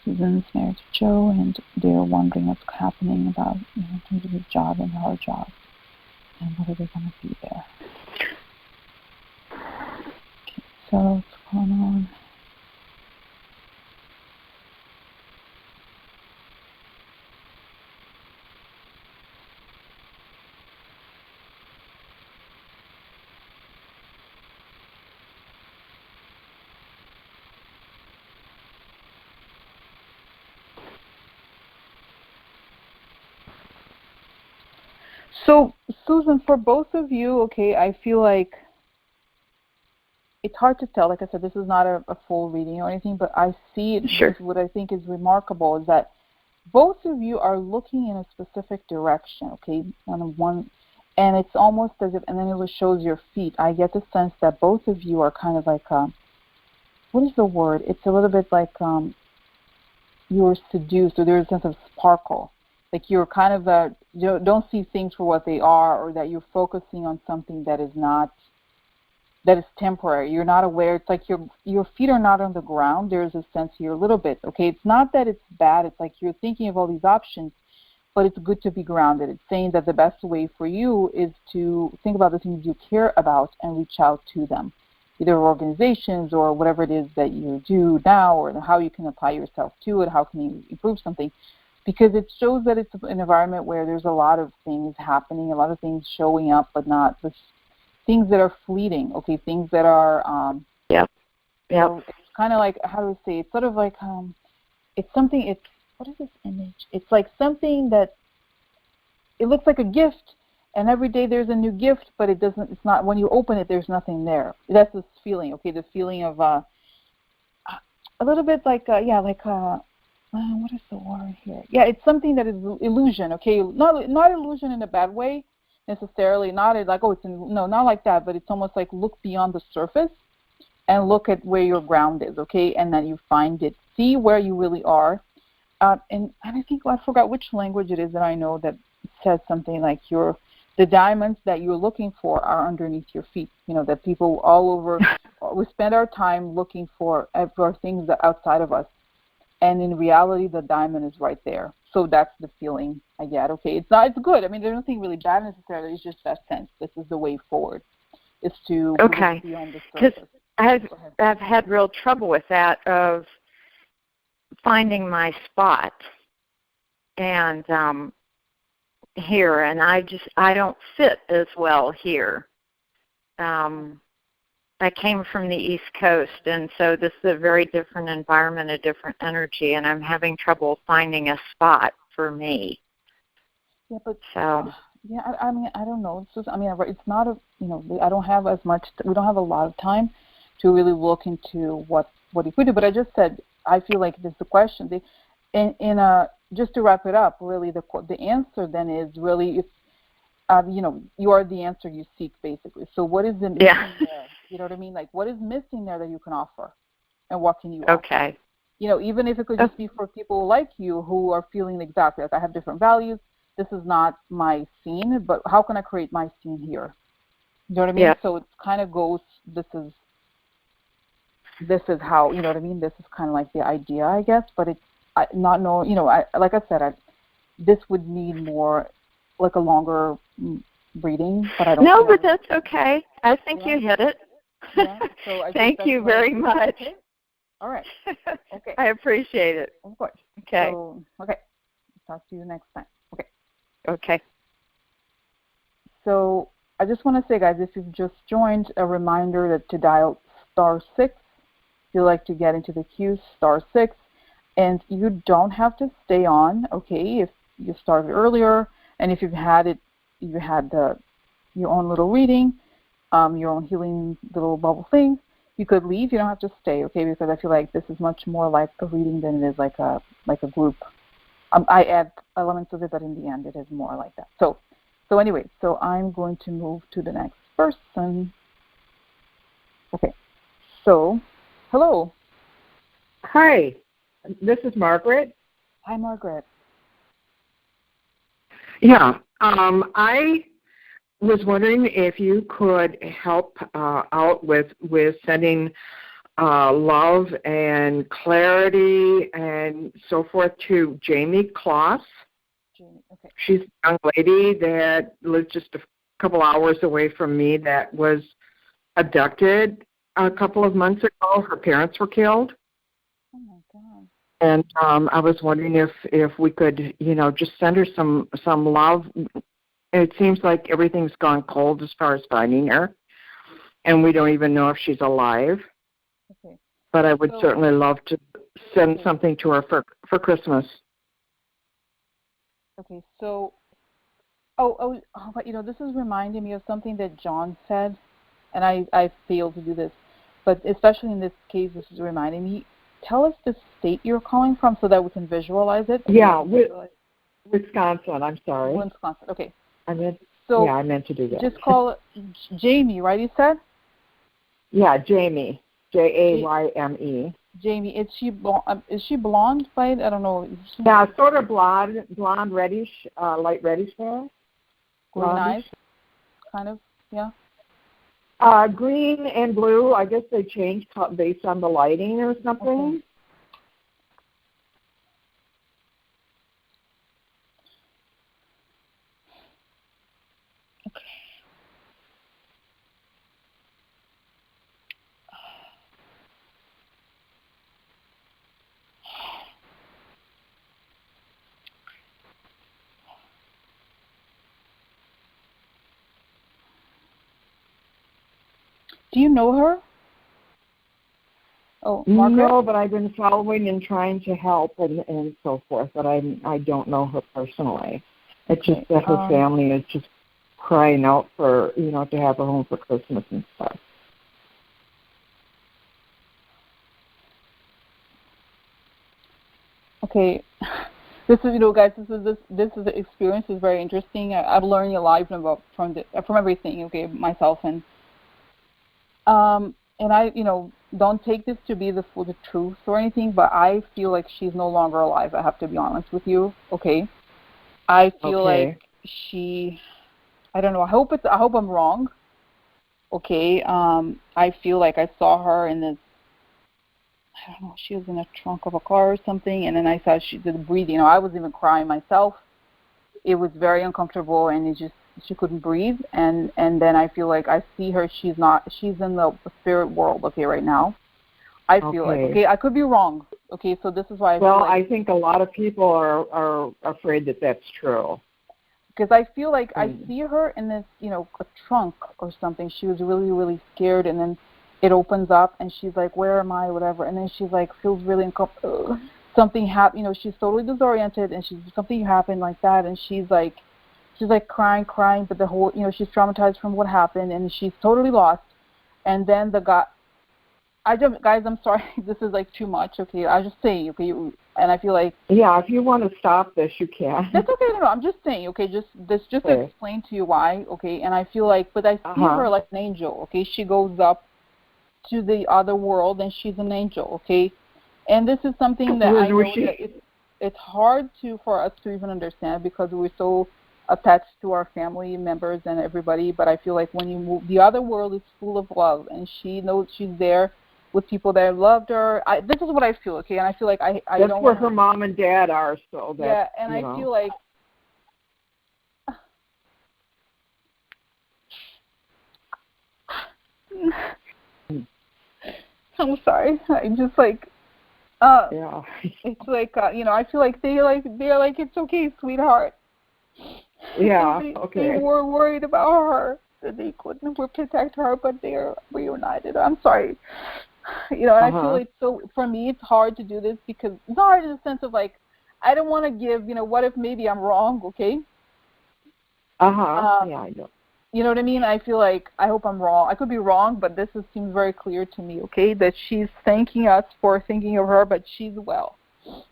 Susan's married to Joe, and they're wondering what's happening about in terms of his job and her job, and whether they're going to be there. Okay, so what's going on? So, Susan, for both of you, okay, I feel like it's hard to tell. Like I said, this is not a full reading or anything, but I see it. Sure. What I think is remarkable is that both of you are looking in a specific direction, okay? and it's almost as if, and then it shows your feet. I get the sense that both of you are kind of like, what is the word? It's a little bit like you're seduced, or there's a sense of sparkle. Like you're kind of, you don't see things for what they are, or that you're focusing on something that is not, that is temporary. You're not aware. It's like your feet are not on the ground. There's a sense you're a little bit, okay, it's not that it's bad. It's like you're thinking of all these options, but it's good to be grounded. It's saying that the best way for you is to think about the things you care about and reach out to them, either organizations or whatever it is that you do now, or how you can apply yourself to it, how can you improve something. Because it shows that it's an environment where there's a lot of things happening, a lot of things showing up, but not the things that are fleeting, okay, things that are, Yep. So it's kind of like, how do I say, it's sort of like, it's something, it's, what is this image? It's like something that, it looks like a gift, and every day there's a new gift, but it doesn't, it's not, when you open it, there's nothing there. That's this feeling, okay, the feeling of, a little bit like, what is the word here? Yeah, it's something that is illusion, okay, not illusion in a bad way, necessarily, not like, oh, no, not like that, but it's almost like look beyond the surface and look at where your ground is, okay, and then you find it, see where you really are. And I think, I forgot which language it is that I know that says something like the diamonds that you're looking for are underneath your feet. You know, that people all over, we spend our time looking for things that outside of us. And in reality, the diamond is right there. So that's the feeling I get. Okay, it's good. I mean, there's nothing really bad necessarily. It's just that sense. This is the way forward. Is to look beyond the surface. I've had real trouble with that, of finding my spot and here, and I don't fit as well here. I came from the East Coast, and so this is a very different environment, a different energy, and I'm having trouble finding a spot for me. Yeah, but so. Yeah, I mean, I don't know. It's just, I mean, it's not a, I don't have as much, we don't have a lot of time to really look into what you could do. But I just said, I feel like this is the question. Just to wrap it up, really, the answer then is really, it's, you are the answer you seek, basically. So what is the missing there? You know what I mean? Like, what is missing there that you can offer? And what can you offer? Even if it could just be for people like you who are feeling exactly like, I have different values. This is not my scene, but how can I create my scene here? You know what I mean? Yeah. So it kind of goes, this is how, you know what I mean? This is kind of like the idea, I guess, but it's like I said, this would need more, like a longer reading, but I don't know. No, but that's okay. I think you hit it. Yeah. So thank you very much. Okay. All right. Okay. I appreciate it. Of course. Okay. So, okay. Talk to you next time. Okay. Okay. So I just want to say, guys, if you've just joined, a reminder that to dial *6, if you like to get into the queue, *6, and you don't have to stay on, okay, if you started earlier, and if you've had your own little reading, your own healing little bubble thing, you could leave. You don't have to stay, okay, because I feel like this is much more like a reading than it is like a group. I add elements of it, but in the end, it is more like that. So anyway, so I'm going to move to the next person. Okay. So, hello. Hi. This is Margaret. Hi, Margaret. Yeah. I was wondering if you could help out with sending love and clarity and so forth to Jamie Kloss. Jamie, okay. She's a young lady that lives just a couple hours away from me that was abducted a couple of months ago. Her parents were killed. Oh, my God. And I was wondering if we could, just send her some love. It seems like everything's gone cold as far as finding her, and we don't even know if she's alive. Okay. But I would certainly love to send something to her for Christmas. Okay, so, but this is reminding me of something that John said, and I failed to do this, but especially in this case, this is reminding me. Tell us the state you're calling from so that we can visualize it. Yeah, Wisconsin. I'm sorry. Wisconsin. Okay. So yeah, I meant to do that. Just call it Jamie, right? You said. Yeah, Jamie. Jayme. Jamie, is she blonde? By I don't know. Yeah, sort of blonde, reddish, light reddish hair. Green eyes, kind of. Yeah. Green and blue. I guess they changed based on the lighting or something. Okay. Do you know her? Oh, Margaret? No, but I've been following and trying to help and so forth, but I don't know her personally. It's just that her family is just crying out for, to have her home for Christmas and stuff. Okay. This is, guys, this is the experience is very interesting. I've learned a lot from everything, okay, myself. And I, don't take this to be the truth or anything, but I feel like she's no longer alive. I have to be honest with you, okay? I feel like I don't know. I hope I'm wrong, okay? I feel like I saw her in this, I don't know, she was in a trunk of a car or something, and then I saw she did breathing. I was even crying myself. It was very uncomfortable, and she couldn't breathe. And then I feel like I see her. She's in the spirit world, okay, right now. I feel like, okay, I could be wrong. Okay, so this is why I think a lot of people are afraid that that's true. Because I feel like I see her in this, a trunk or something. She was really, really scared, and then it opens up, and she's like, "Where am I?" Whatever, and then she's like, feels really uncomfortable. Something happened. She's totally disoriented, and something happened like that, and she's like crying, but the whole, she's traumatized from what happened, and she's totally lost. And then the guy, guys, I'm sorry, this is like too much. Okay, I just saying, okay, and I feel like if you want to stop this, you can. That's okay. No, I'm just saying. Okay, just to explain to you why. Okay, and I feel like, but I see her like an angel. Okay, she goes up to the other world, and she's an angel. Okay, and this is something that I know that it's hard for us to even understand because we're so attached to our family members and everybody. But I feel like when you move, the other world is full of love, and she knows she's there with people that loved her. This is what I feel, okay? And I feel like I that's don't where her mom and dad are, so that's, yeah, and I feel like I'm sorry. I'm just like it's like I feel like they're like it's okay, sweetheart. Yeah, they were worried about her, that they couldn't protect her, but they're reunited. I'm sorry. And I feel like, so for me it's hard to do this because it's hard in the sense of like I don't want to give, what if maybe I'm wrong, okay? Yeah, I know. You know what I mean? I feel like I hope I'm wrong. I could be wrong, but this seems very clear to me, okay? That she's thanking us for thinking of her, but she's well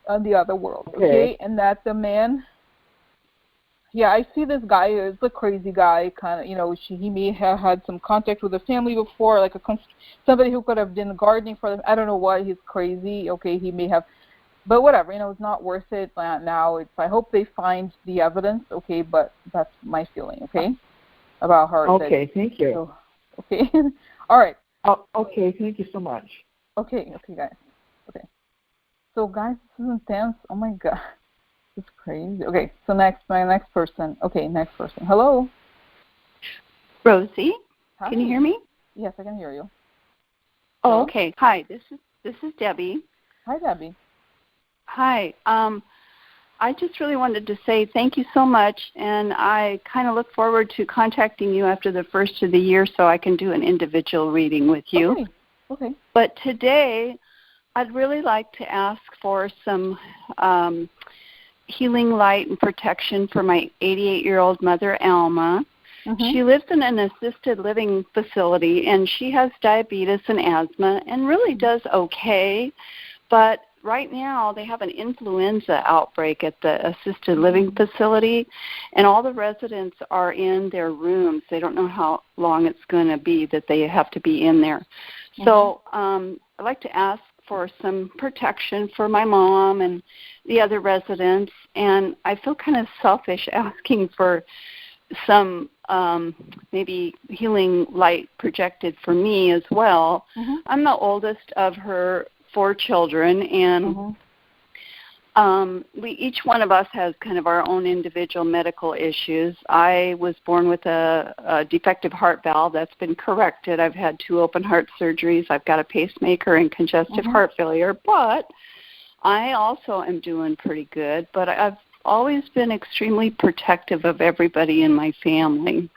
on the other world, okay? And that the man, I see this guy is a crazy guy, kind of, he may have had some contact with the family before, like somebody who could have done gardening for them. I don't know what, he's crazy, okay? He may have, but whatever, it's not worth it now. I hope they find the evidence, okay? But that's my feeling, okay? About her. Okay, thank you. So, okay. All right. Oh, okay, thank you so much. Okay, guys. Okay. So, guys, this is intense. Oh, my God. It's crazy. Okay, so my next person. Okay, next person. Hello? Rosie? Hi. Can you hear me? Yes, I can hear you. Oh, Hello? okay. Hi, this is Debbie. Hi, Debbie. Hi. I just really wanted to say thank you so much, and I kind of look forward to contacting you after the first of the year so I can do an individual reading with you. Okay. But today, I'd really like to ask for some healing light and protection for my 88-year-old mother, Alma. Mm-hmm. She lives in an assisted living facility, and she has diabetes and asthma and really does okay. But right now they have an influenza outbreak at the assisted living facility, and all the residents are in their rooms. They don't know how long it's going to be that they have to be in there. So I'd like to ask for some protection for my mom and the other residents, and I feel kind of selfish asking for some maybe healing light projected for me as well. I'm the oldest of her 4 children, and each one of us has kind of our own individual medical issues. I was born with a defective heart valve that's been corrected. I've had 2 open heart surgeries. I've got a pacemaker and congestive heart failure, but I also am doing pretty good. But I've always been extremely protective of everybody in my family.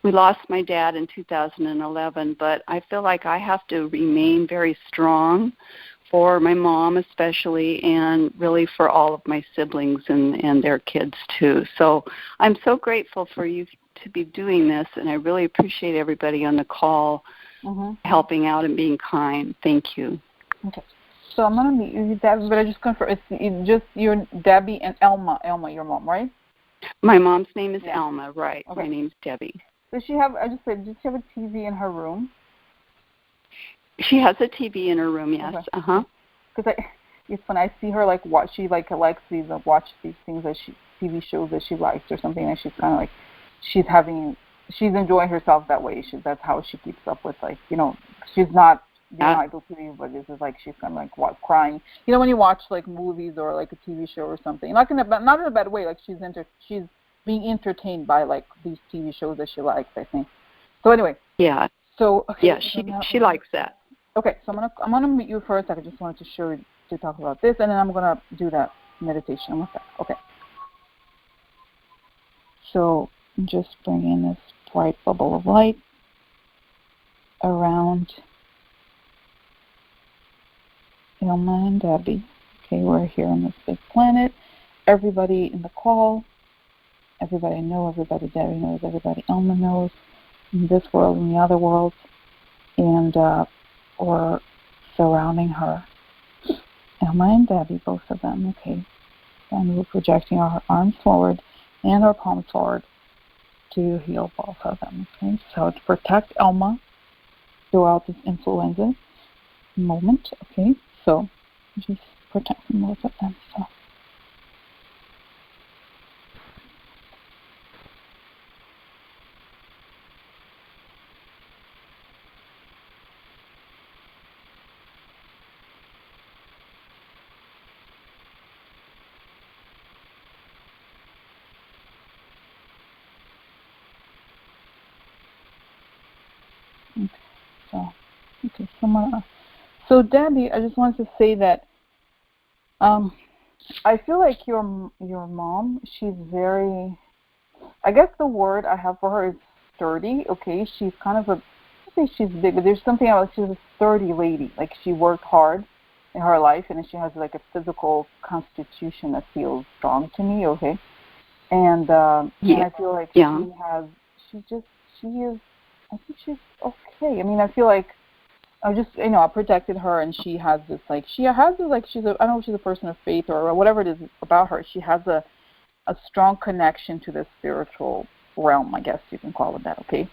We lost my dad in 2011, but I feel like I have to remain very strong for my mom especially, and really for all of my siblings and their kids too. So I'm so grateful for you to be doing this, and I really appreciate everybody on the call helping out and being kind. Thank you. Okay. So I'm going to meet you, Debbie, but I just confirm, it's just your Debbie and Elma, your mom, right? My mom's name is Elma, right. Okay. My name's Debbie. Does she have, I just said, does she have a TV in her room? She has a TV in her room, yes. Okay. Because it's when I see her, like, watch these things that TV shows that she likes or something, and she's kind of like, she's enjoying herself that way. That's how she keeps up with, like, she's not idle TV, but this is like she's kind of like crying. When you watch like movies or like a TV show or something, not in a bad way. Like she's being entertained by like these TV shows that she likes, I think. So anyway. Yeah. So okay, yeah, she likes that. Okay, so I'm gonna meet you for a second. I just wanted to talk about this, and then I'm gonna do that meditation with that. Okay. So I'm just bringing this bright bubble of light around Elma and Debbie. Okay, we're here on this big planet. Everybody in the call, everybody I know, everybody Debbie knows, everybody Elma knows, in this world and the other worlds, and or surrounding her. Elma and Debbie, both of them, okay. And we're projecting our arms forward and our palms forward to heal both of them, okay. So to protect Elma throughout this influenza moment, okay. So just protecting both of them. So. So Debbie, I just wanted to say that I feel like your mom, she's very, I guess the word I have for her is sturdy, okay? She's kind of I say she's big, but there's something else. She's a sturdy lady. Like she worked hard in her life, and she has like a physical constitution that feels strong to me, okay? And and I feel like she is, I think she's okay. I mean, I feel like I protected her, and she has this, like, I don't know if she's a person of faith or whatever it is about her. She has a strong connection to the spiritual realm, I guess you can call it that, okay?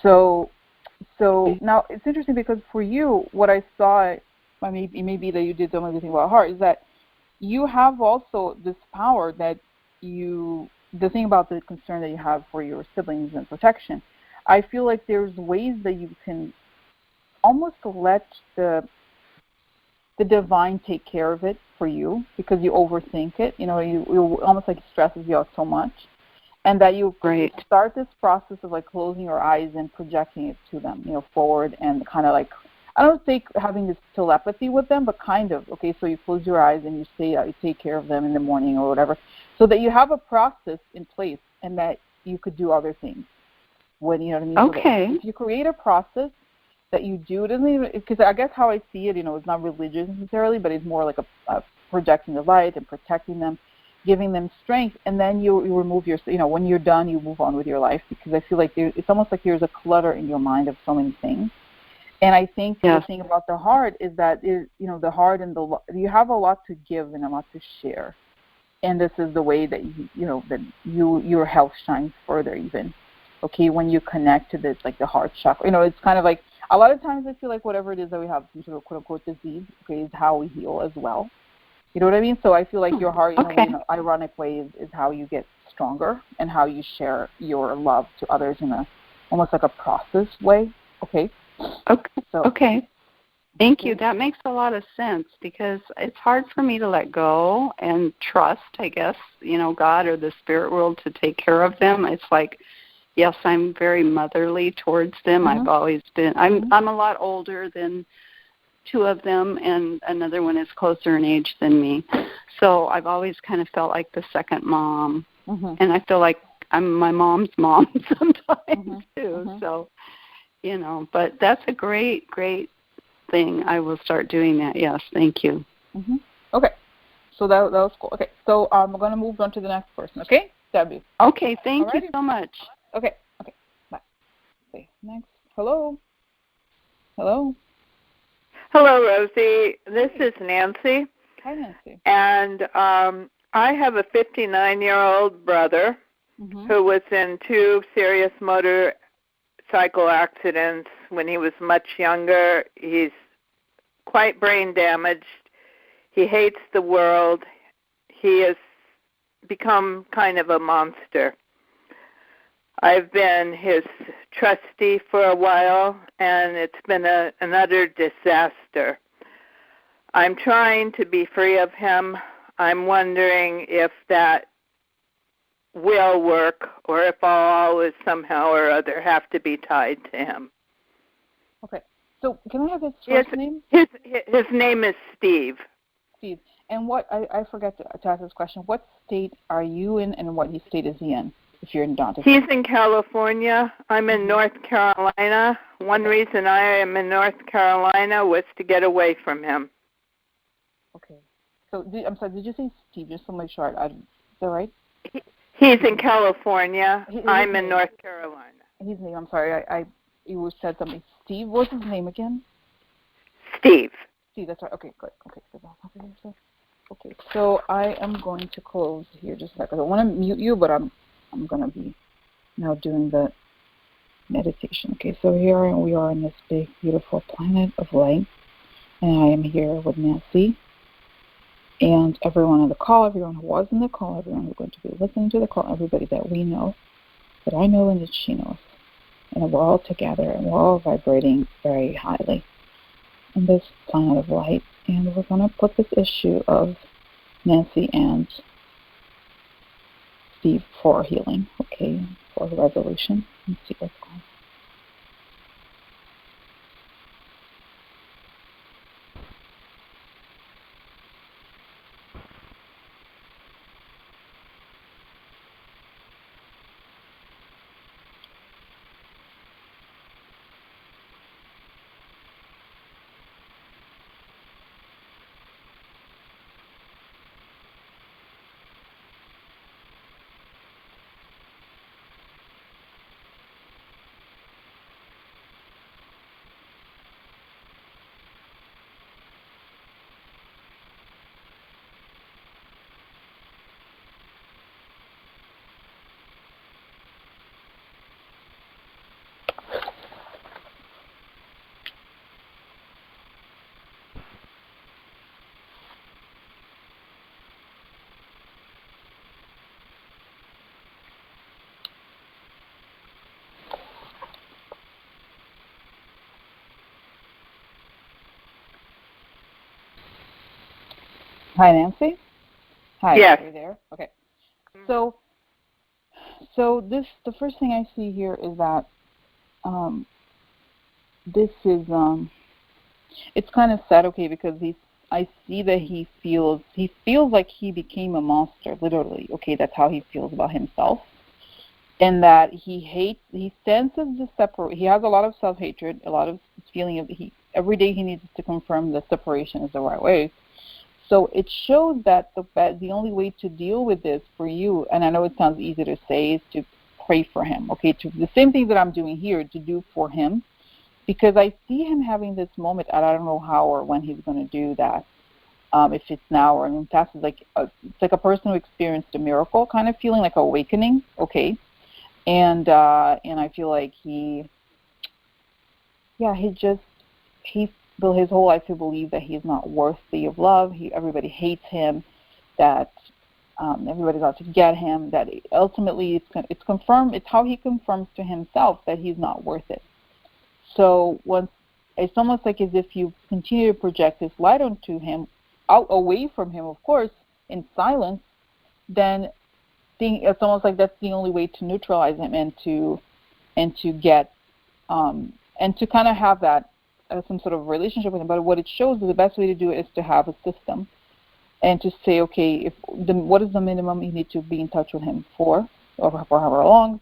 So now it's interesting because for you, what I saw, it may be that you don't know anything about her, is that you have also this power that the thing about the concern that you have for your siblings and protection, I feel like there's ways that you can almost let the divine take care of it for you because you overthink it. You almost like it stresses you out so much, and that you start this process of like closing your eyes and projecting it to them, forward, and kind of like, I don't say having this telepathy with them, but kind of, okay, so you close your eyes and you say you take care of them in the morning or whatever, so that you have a process in place and that you could do other things when, you know what I mean? Okay. So if you create a process that you do, it doesn't even, because I guess how I see it, it's not religious necessarily, but it's more like a projecting the light and protecting them, giving them strength, and then you remove when you're done, you move on with your life, because I feel like it's almost like there's a clutter in your mind of so many things. And I think the thing about the heart is that the heart and you have a lot to give and a lot to share, and this is the way that your health shines further even. Okay, when you connect to this, like the heart chakra, it's kind of like a lot of times I feel like whatever it is that we have, some sort of quote unquote disease, okay, is how we heal as well. You know what I mean? So I feel like your heart, in an ironic way, is how you get stronger and how you share your love to others in a almost like a process way. Okay. Okay. Thank you. That makes a lot of sense because it's hard for me to let go and trust, I guess, God or the spirit world to take care of them. It's like, yes, I'm very motherly towards them. I've always been. I'm a lot older than two of them, and another one is closer in age than me. So I've always kind of felt like the second mom, and I feel like I'm my mom's mom sometimes too. So, but that's a great thing. I will start doing that. Yes, thank you. Okay, so that was cool. Okay, so we're going to move on to the next person. Okay, Debbie. Okay, thank you so much. Okay, bye. Okay, next. Hello. Hello, Rosie. This is Nancy. Hi, Nancy. And I have a 59-year-old brother who was in 2 serious motorcycle accidents when he was much younger. He's quite brain damaged. He hates the world. He has become kind of a monster. I've been his trustee for a while, and it's been an utter disaster. I'm trying to be free of him. I'm wondering if that will work or if I'll always somehow or other have to be tied to him. Okay. So can I have his first name? His name is Steve. Steve. And what, I forgot to ask this question, what state are you in and what state is he in, if you're in Dante? He's in California. I'm in North Carolina. One reason I am in North Carolina was to get away from him. Okay. So, I'm sorry, did you say Steve? Just to make sure. Is that right? He's in California. I'm in North Carolina. His name, I'm sorry, you said something. Steve, what's his name again? Steve. Steve, that's right. Okay, good. Okay, so I am going to close here just a second. I don't want to mute you, but I'm going to be now doing the meditation. Okay, so here we are in this big, beautiful planet of light, and I am here with Nancy and everyone on the call, everyone who was in the call, everyone who's going to be listening to the call, everybody that we know, that I know and that she knows. And we're all together, and we're all vibrating very highly in this planet of light. And we're going to put this issue of Nancy and Steve for healing, okay, for resolution. Let's see what's going on. Hi, Nancy. Hi. Yes. Are you there? Okay. So the first thing I see here is that this is it's kind of sad, okay, because I see that he feels like he became a monster, literally. Okay, that's how he feels about himself, and that he senses the separate. He has a lot of self-hatred, a lot of feeling of every day he needs to confirm that separation is the right way. So it shows that the only way to deal with this for you, and I know it sounds easy to say, is to pray for him, okay? To the same thing that I'm doing here, to do for him, because I see him having this moment, and I don't know how or when he's going to do that. If it's now or in the past, it's like a person who experienced a miracle kind of feeling, like awakening. Okay, and I feel like his whole life he believed that he's not worthy of love. Everybody hates him. That everybody's out to get him. That ultimately it's confirmed. It's how he confirms to himself that he's not worth it. So it's almost like as if you continue to project this light onto him, away from him, of course, in silence, then it's almost like that's the only way to neutralize him and to get and to kind of have that some sort of relationship with him. But what it shows is the best way to do it is to have a system and to say, okay, what is the minimum you need to be in touch with him for, or for however long,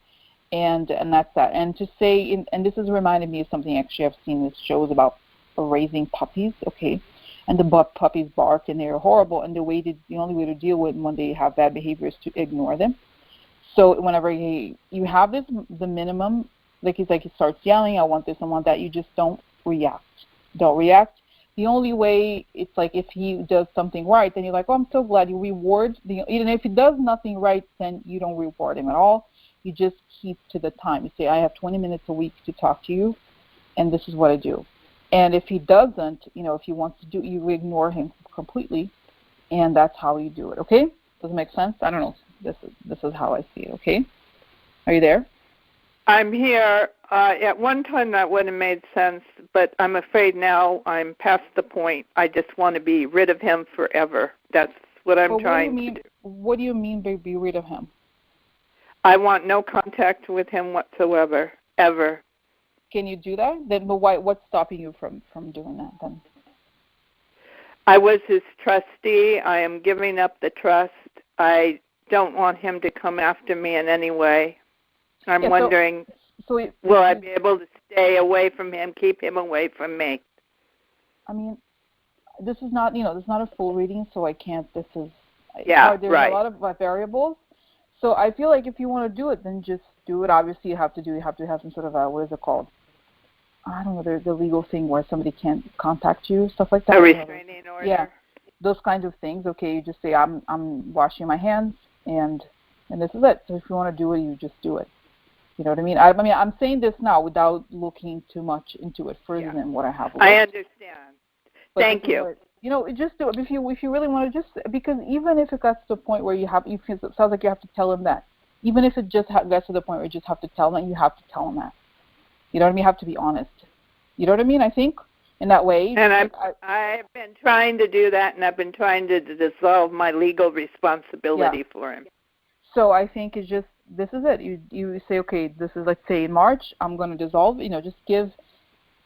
and that's that. And to say, and this has reminded me of something actually I've seen this shows about raising puppies, okay, and the puppies bark and they're horrible, and the only way to deal with them when they have bad behavior is to ignore them. So whenever you have the minimum, like he starts yelling, I want this, I want that, you just don't react. Don't react. The only way, it's like if he does something right, then you're like, oh, I'm so glad. You reward, even if he does nothing right, then you don't reward him at all. You just keep to the time. You say, I have 20 minutes a week to talk to you, and this is what I do. And if he doesn't, if he wants to do, you ignore him completely, and that's how you do it, okay? Does it make sense? I don't know. This is how I see it, okay? Are you there? I'm here. At one time that would have made sense, but I'm afraid now I'm past the point. I just want to be rid of him forever. That's what I'm trying to do. What do you mean by be rid of him? I want no contact with him whatsoever, ever. Can you do that? Then what's stopping you from doing that then? I was his trustee. I am giving up the trust. I don't want him to come after me in any way. I'm wondering, will I be able to stay away from him, keep him away from me? I mean, this is not, this is not a full reading, so I can't, there's right. a lot of variables. So I feel like if you want to do it, then just do it. Obviously, you have to have some sort of what is it called? I don't know, there's the legal thing where somebody can't contact you, stuff like that. A restraining order. Yeah, those kinds of things. Okay, you just say, I'm washing my hands, and this is it. So if you want to do it, you just do it. You know what I mean? I mean, I'm saying this now without looking too much into it further than what I have. I understand. Thank you. Just do it if you really want to. Just because even if it gets to the point where it sounds like you have to tell him that. Even if it just gets to the point where you just have to tell him that, you have to tell him that. You know what I mean? You have to be honest. You know what I mean? I think in that way. And I've been trying to do that, and I've been trying to dissolve my legal responsibility for him. So I think it's just, this is it. You say, okay, this is, let's say in March, I'm going to dissolve, just give,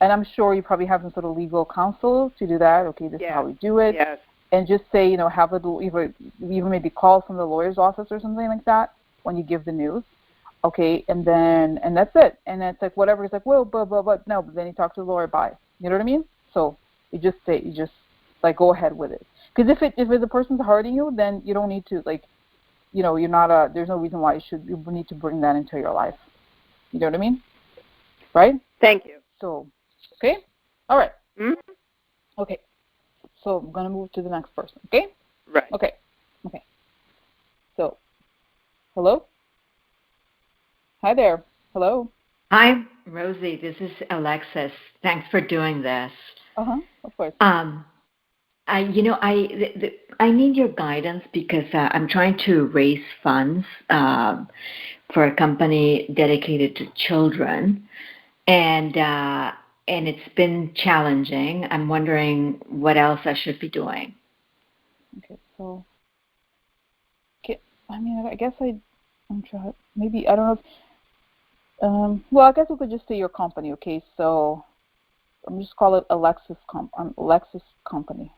and I'm sure you probably have some sort of legal counsel to do that. Okay, this is how we do it. Yes. And just say, have a little, even maybe call from the lawyer's office or something like that when you give the news. Okay, and that's it. And it's like whatever. It's like, well, blah, blah, blah. No, but then you talk to the lawyer, bye. You know what I mean? So you just go ahead with it. Because if the person's hurting you, then you don't need to, you're not there's no reason why you need to bring that into your life. You know what I mean? Right? Thank you. So, okay? All right. Mm-hmm. Okay. So I'm going to move to the next person, okay? Right. Okay. So, hello? Hi there. Hello? Hi, Rosie. This is Alexis. Thanks for doing this. Of course. I need your guidance because I'm trying to raise funds for a company dedicated to children, and it's been challenging. I'm wondering what else I should be doing. Okay, so I guess I'm trying. Maybe I don't know. Well, I guess we could just say your company. Okay, so I'm just call it Alexis Company. Alexis Company.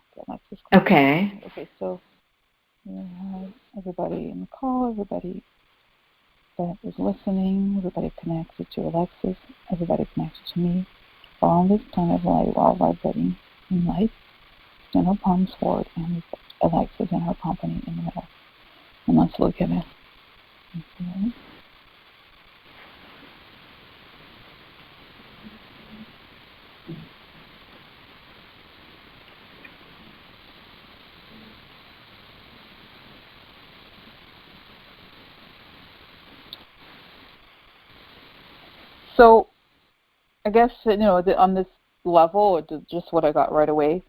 Okay. Okay, so we have everybody in the call, everybody that is listening, everybody connected to Alexis, everybody connected to me. All on this planet of light, while vibrating in light, stand our palms forward, and we put Alexis and her company in the middle. And let's look at it. Okay. So I guess, on this level, or just what I got right away,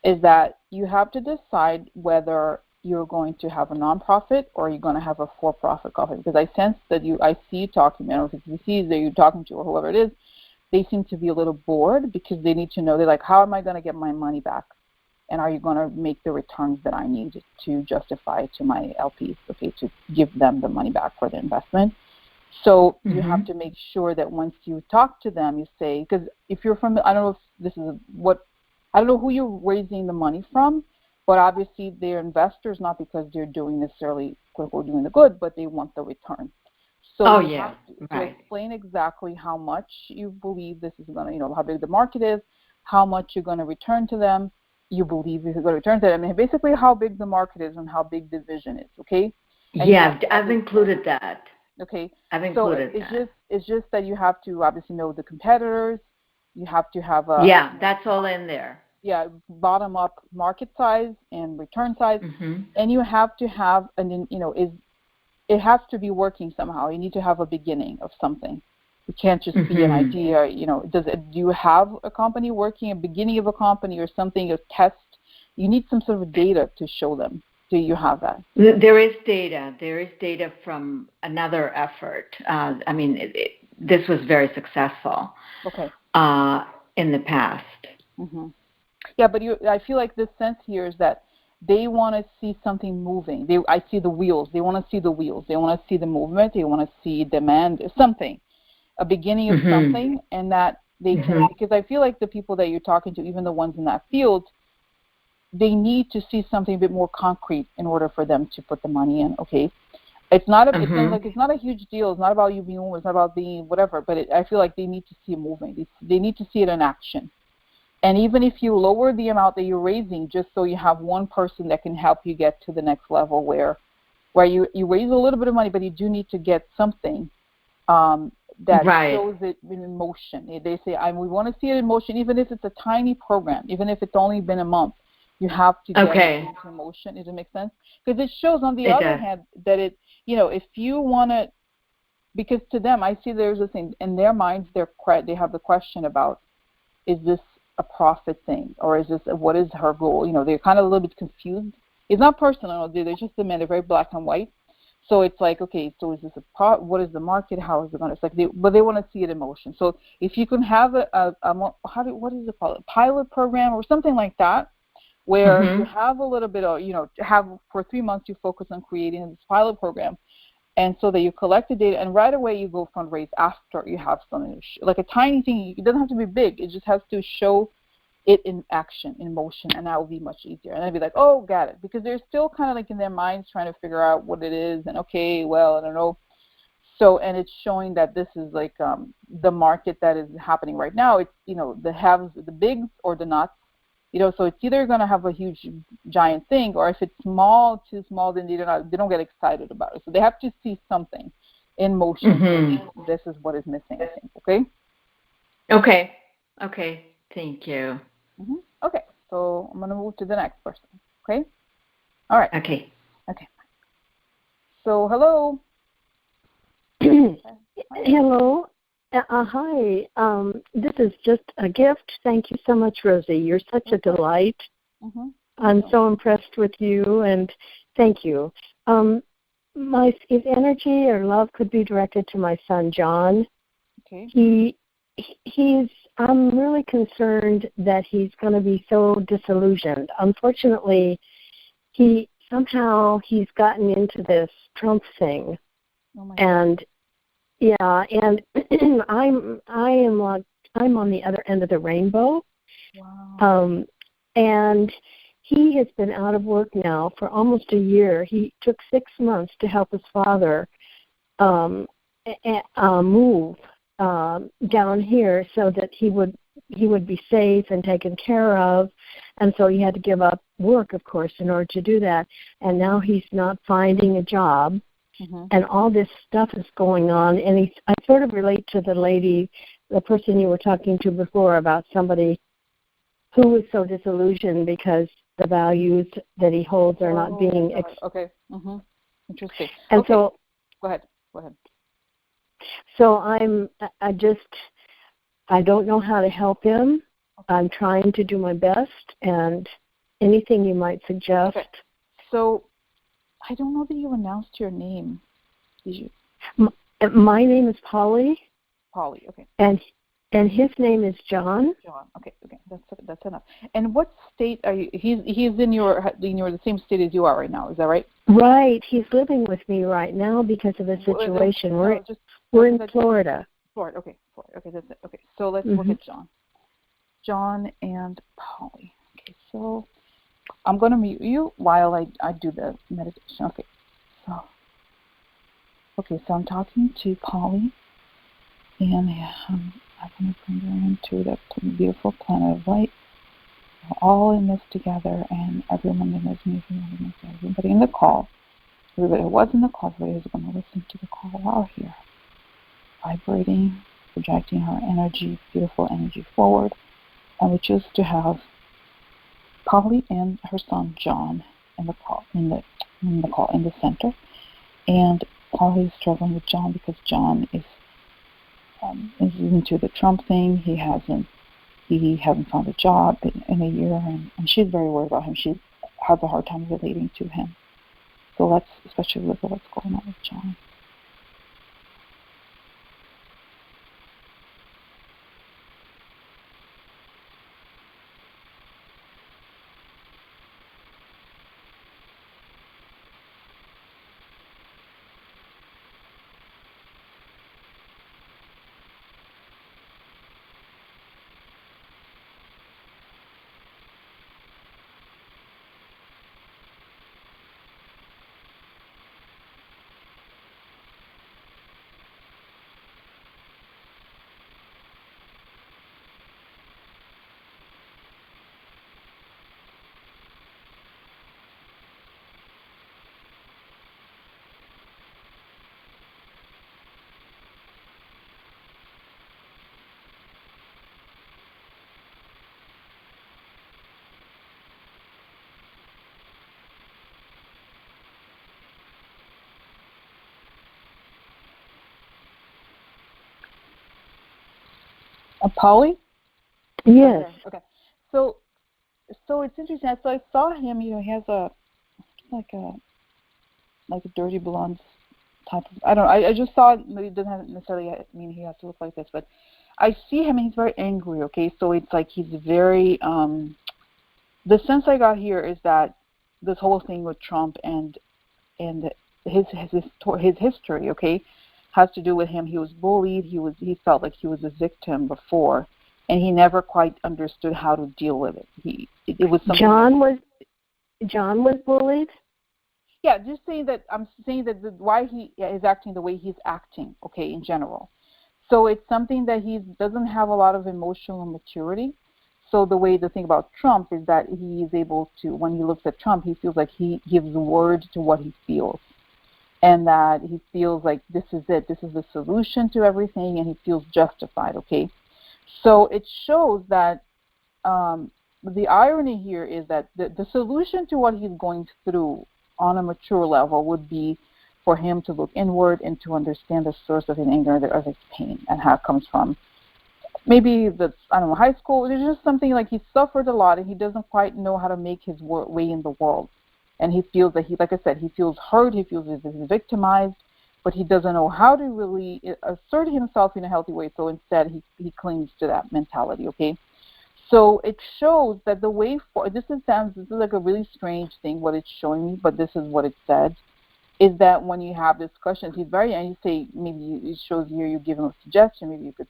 is that you have to decide whether you're going to have a nonprofit or you're going to have a for-profit company. Because I sense that I see you talking, I don't know if it's VCs that you're talking to or whoever it is, they seem to be a little bored because they need to know, they're like, how am I going to get my money back? And are you going to make the returns that I need to justify to my LPs, to give them the money back for the investment? So you have to make sure that once you talk to them, you say, because if you're from, I don't know if this is I don't know who you're raising the money from, but obviously they're investors, not because they're doing necessarily quote doing the good, but they want the return. So you have to explain exactly how much you believe this is going to, how big the market is, how much you're going to return to them, you believe you're going to return to them, and basically how big the market is and how big the vision is, okay? And I've included that. Okay. I've included that. It's just that you have to obviously know the competitors. You have to have that's all in there. Yeah, bottom up market size and return size, and you have to have it has to be working somehow. You need to have a beginning of something. It can't just be an idea. Do you have a company working, a beginning of a company or something, a test? You need some sort of data to show them. Do you have that? There is data. There is data from another effort. This was very successful. Okay. In the past. Yeah, but I feel like the sense here is that they want to see something moving. I see the wheels. They want to see the wheels. They want to see the movement. They want to see demand, something, a beginning of something, and that they can, because I feel like the people that you're talking to, even the ones in that field, they need to see something a bit more concrete in order for them to put the money in. Okay, it's not a huge deal. It's not about you being woman. It's not about being whatever. But I feel like they need to see it moving. They need to see it in action. And even if you lower the amount that you're raising, just so you have one person that can help you get to the next level, where you raise a little bit of money, but you do need to get something that shows it in motion. They say, we want to see it in motion, even if it's a tiny program, even if it's only been a month. You have to get it into motion. Does it make sense? Because it shows, on the other hand, that if you want to, because to them, I see there's a thing in their minds. They have the question about, is this a profit thing, or is this, what is her goal? They're kind of a little bit confused. It's not personal. They're just the men. They're very black and white. So it's like, okay, so is this what is the market? How is it going to? It's like but they want to see it in motion. So if you can have what is it called? A pilot program or something like that, where you have a little bit of, have for 3 months you focus on creating this pilot program, and so that you collect the data, and right away you go fundraise after you have something, like a tiny thing. It doesn't have to be big. It just has to show it in action, in motion, and that will be much easier. And they'll be like, oh, got it, because they're still kind of like in their minds trying to figure out what it is, and okay, well, I don't know. So, and it's showing that this is like the market that is happening right now. It's, the haves, the bigs, or the nots. So it's either going to have a huge, giant thing, or if it's too small, then they don't get excited about it. So they have to see something in motion. This is what is missing, I think. Okay? Okay. Thank you. Okay. So I'm going to move to the next person. Okay? All right. Okay. So, hello. Hello. Hi. This is just a gift. Thank you so much, Rosie. You're such a delight. I'm so impressed with you, and thank you. If energy or love could be directed to my son, John. Okay. I'm really concerned that he's going to be so disillusioned. Unfortunately, he's gotten into this Trump thing. Oh my and God. Yeah, and I'm on the other end of the rainbow. Wow. And he has been out of work now for almost a year. He took 6 months to help his father move down here so that he would be safe and taken care of. And so he had to give up work, of course, in order to do that. And now he's not finding a job. And all this stuff is going on, and I sort of relate to the person you were talking to before, about somebody who was so disillusioned because the values that he holds are not being. Okay. Interesting. And okay. so, go ahead. So I don't know how to help him. I'm trying to do my best, and anything you might suggest. Okay. So I don't know that you announced your name. Did you? My name is Polly. Polly, okay. And his name is John. John, okay, that's enough. And what state are you? He's in the same state as you are right now. Is that right? Right. He's living with me right now because of the situation. We're in Florida. Florida, okay, Florida. Okay, that's it. Okay, so let's look at John. John and Polly. Okay, so I'm going to mute you while I do the meditation. Okay, so I'm talking to Polly, and I'm going to bring her into that beautiful planet of light. We're all in this together, and everyone in this meeting, everybody in the call, everybody who was in the call, everybody who's going to listen to the call while here, vibrating, projecting our energy, beautiful energy forward. And we choose to have Polly and her son John in the call, in the center. And Polly is struggling with John because John is into the Trump thing. He hasn't found a job in a year, and she's very worried about him. She has a hard time relating to him. So let's especially look at what's going on with John. Polly? Yes. Okay. So it's interesting. So I saw him. He has a dirty blonde type of. I don't know. I just saw it. It doesn't necessarily mean he has to look like this, but I see him and he's very angry. Okay, so it's like he's very. The sense I got here is that this whole thing with Trump and his history, okay, has to do with him. He was bullied. He felt like he was a victim before, and he never quite understood how to deal with it. It was something. John was bullied. Yeah, I'm saying that why he is acting the way he's acting, okay, in general. So it's something that he doesn't have a lot of emotional maturity. So the way to think about Trump is that he is able to, when he looks at Trump, he feels like he gives word to what he feels. And that he feels like this is it, this is the solution to everything, and he feels justified, okay? So it shows that the irony here is that the solution to what he's going through on a mature level would be for him to look inward and to understand the source of his anger or his pain and how it comes from. Maybe that's, I don't know, high school. There's just something like he suffered a lot and he doesn't quite know how to make his way in the world. And he feels that like I said, he feels hurt, he feels he's victimized, but he doesn't know how to really assert himself in a healthy way. So instead, he clings to that mentality, okay? So it shows that the way forward, this is like a really strange thing, what it's showing me, but this is what it said, is that when you have discussions, and you say, maybe it shows here, you give him a suggestion, maybe you could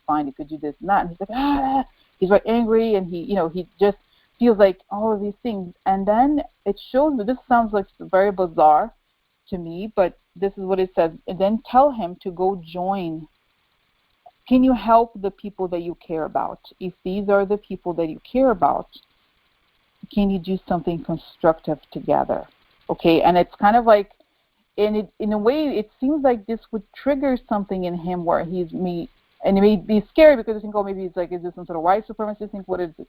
do this and that, and he's like, he's very angry, and he just feels like all of these things. And then it shows that this sounds like very bizarre to me, but this is what it says. And then tell him to go join. Can you help the people that you care about? If these are the people that you care about, can you do something constructive together? Okay, and it's kind of like, in a way, it seems like this would trigger something in him where and it may be scary because you think, oh, maybe it's like, is this some sort of white supremacist thing? What is it?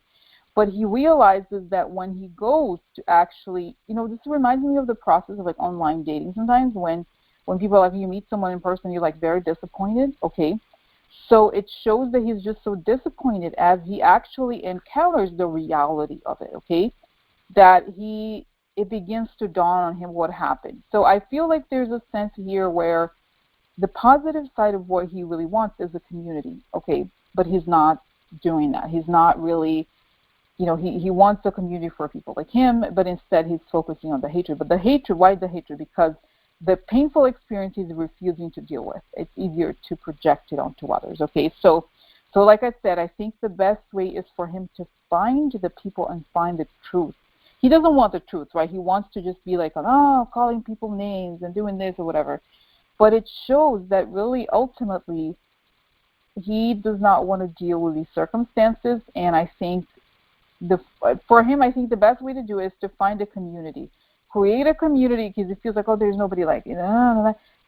But he realizes that when he goes to actually, this reminds me of the process of like online dating sometimes when when people like you meet someone in person, you're like very disappointed. Okay, so it shows that he's just so disappointed as he actually encounters the reality of it. Okay, that it begins to dawn on him what happened. So I feel like there's a sense here where the positive side of what he really wants is a community. Okay, but he's not doing that. He's not really, he wants a community for people like him, but instead he's focusing on the hatred. But the hatred, why the hatred? Because the painful experience he's refusing to deal with. It's easier to project it onto others. Okay, so like I said, I think the best way is for him to find the people and find the truth. He doesn't want the truth, right? He wants to just be like, calling people names and doing this or whatever. But it shows that really ultimately he does not want to deal with these circumstances. And I think for him, I think the best way to do it is to find a community. Create a community because it feels like, there's nobody like you.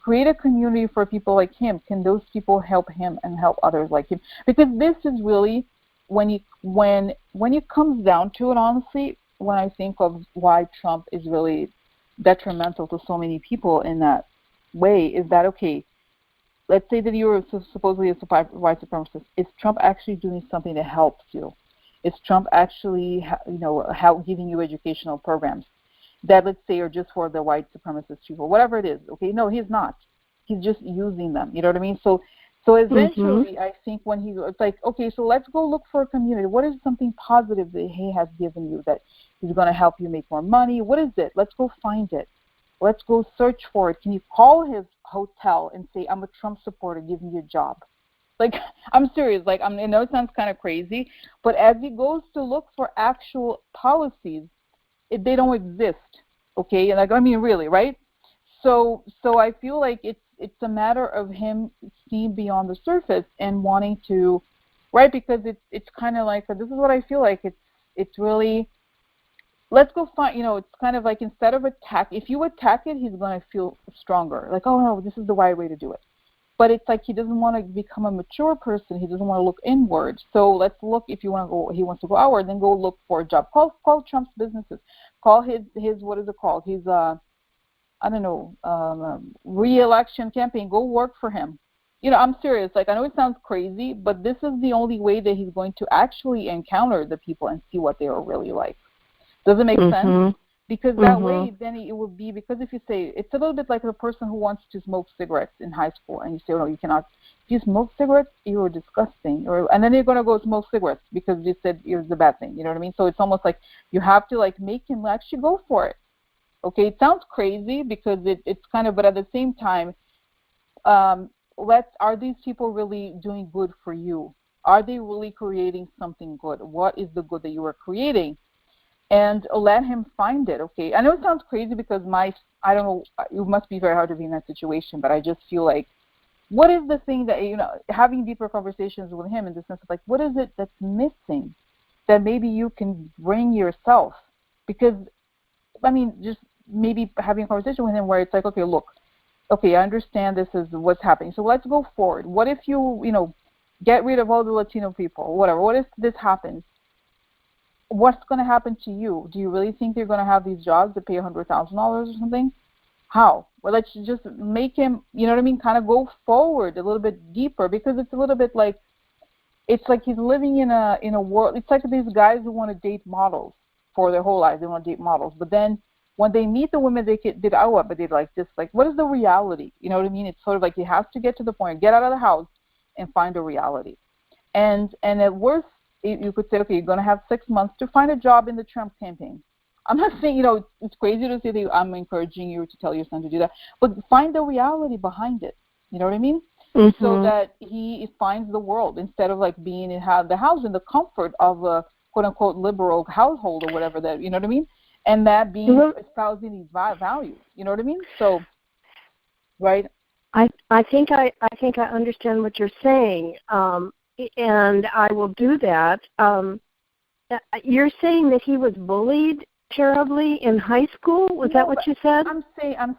Create a community for people like him. Can those people help him and help others like him? Because this is really, when it comes down to it, honestly, when I think of why Trump is really detrimental to so many people in that way, is that, okay, let's say that you're supposedly a white supremacist. Is Trump actually doing something that helps you? Is Trump actually, giving you educational programs that, let's say, are just for the white supremacist people, whatever it is? Okay, no, he's not. He's just using them. You know what I mean? So eventually, I think when it's like, okay, so let's go look for a community. What is something positive that he has given you that is going to help you make more money? What is it? Let's go find it. Let's go search for it. Can you call his hotel and say, I'm a Trump supporter, give me a job? Like, I'm serious. Like, I know it sounds kind of crazy, but as he goes to look for actual policies, they don't exist. Okay, and really, right? So I feel like it's a matter of him seeing beyond the surface and wanting to, right? Because it's kind of like, this is what I feel like. It's really, let's go find, it's kind of like, instead of if you attack it, he's going to feel stronger. Like, oh no, this is the right way to do it. But it's like he doesn't want to become a mature person. He doesn't want to look inward. So let's look, if he wants to go outward, then go look for a job. Call Trump's businesses. Call his what is it called? His, re-election campaign. Go work for him. I'm serious. Like, I know it sounds crazy, but this is the only way that he's going to actually encounter the people and see what they are really like. Does it make sense? Because that way, then it would be, because if you say, it's a little bit like the person who wants to smoke cigarettes in high school, and you say, no, you cannot. If you smoke cigarettes, you're disgusting. And then you're going to go smoke cigarettes because you said it was the bad thing. You know what I mean? So it's almost like you have to, like, make him actually go for it. Okay, it sounds crazy because it's kind of, but at the same time, are these people really doing good for you? Are they really creating something good? What is the good that you are creating? And let him find it, okay? I know it sounds crazy because I don't know, it must be very hard to be in that situation, but I just feel like, what is the thing that, having deeper conversations with him in the sense of, like, what is it that's missing that maybe you can bring yourself? Because, just maybe having a conversation with him where it's like, okay, look, okay, I understand this is what's happening, so let's go forward. What if you, get rid of all the Latino people, whatever? What if this happens? What's going to happen to you? Do you really think you're going to have these jobs that pay $100,000 or something? How? Well, let's just make him, kind of go forward a little bit deeper, because it's a little bit like, it's like he's living in a world. It's like these guys who want to date models for their whole lives. They want to date models, but then when they meet the women, they get but they like this. Like, what is the reality? You know what I mean? It's sort of like he has to get to the point, get out of the house, and find a reality. And at worst, you could say, okay, you're going to have 6 months to find a job in the Trump campaign. I'm not saying, it's crazy to say that I'm encouraging you to tell your son to do that, but find the reality behind it. You know what I mean? So that he finds the world instead of, like, being in the house in the comfort of a quote-unquote liberal household or whatever that, you know what I mean? And that being espousing these values. You know what I mean? So, right? I think I understand what you're saying. And I will do that. You're saying that he was bullied terribly in high school? Was that what you said? I'm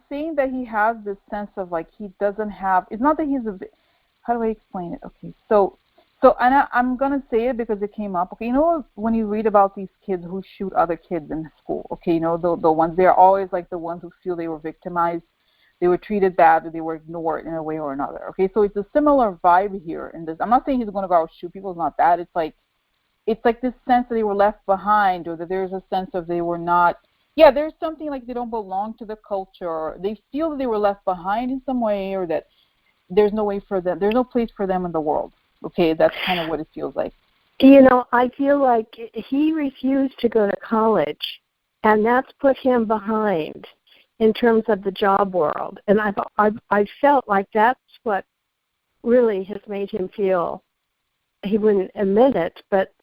saying that he has this sense of, like, he doesn't have. It's not that he's how do I explain it? Okay, so and I'm gonna say it because it came up. Okay, when you read about these kids who shoot other kids in school, okay, the ones, they're always like the ones who feel they were victimized they were treated badly, they were ignored in a way or another. Okay, so it's a similar vibe here in this. I'm not saying he's going to go out and shoot people. It's not that. It's like this sense that they were left behind, or that there's a sense of they were not. Yeah, there's something like they don't belong to the culture, or they feel that they were left behind in some way, or that there's no way for them. There's no place for them in the world. Okay, that's kind of what it feels like. You know, I feel like he refused to go to college, and that's put him behind in terms of the job world. And I felt like that's what really has made him feel. He wouldn't admit it, but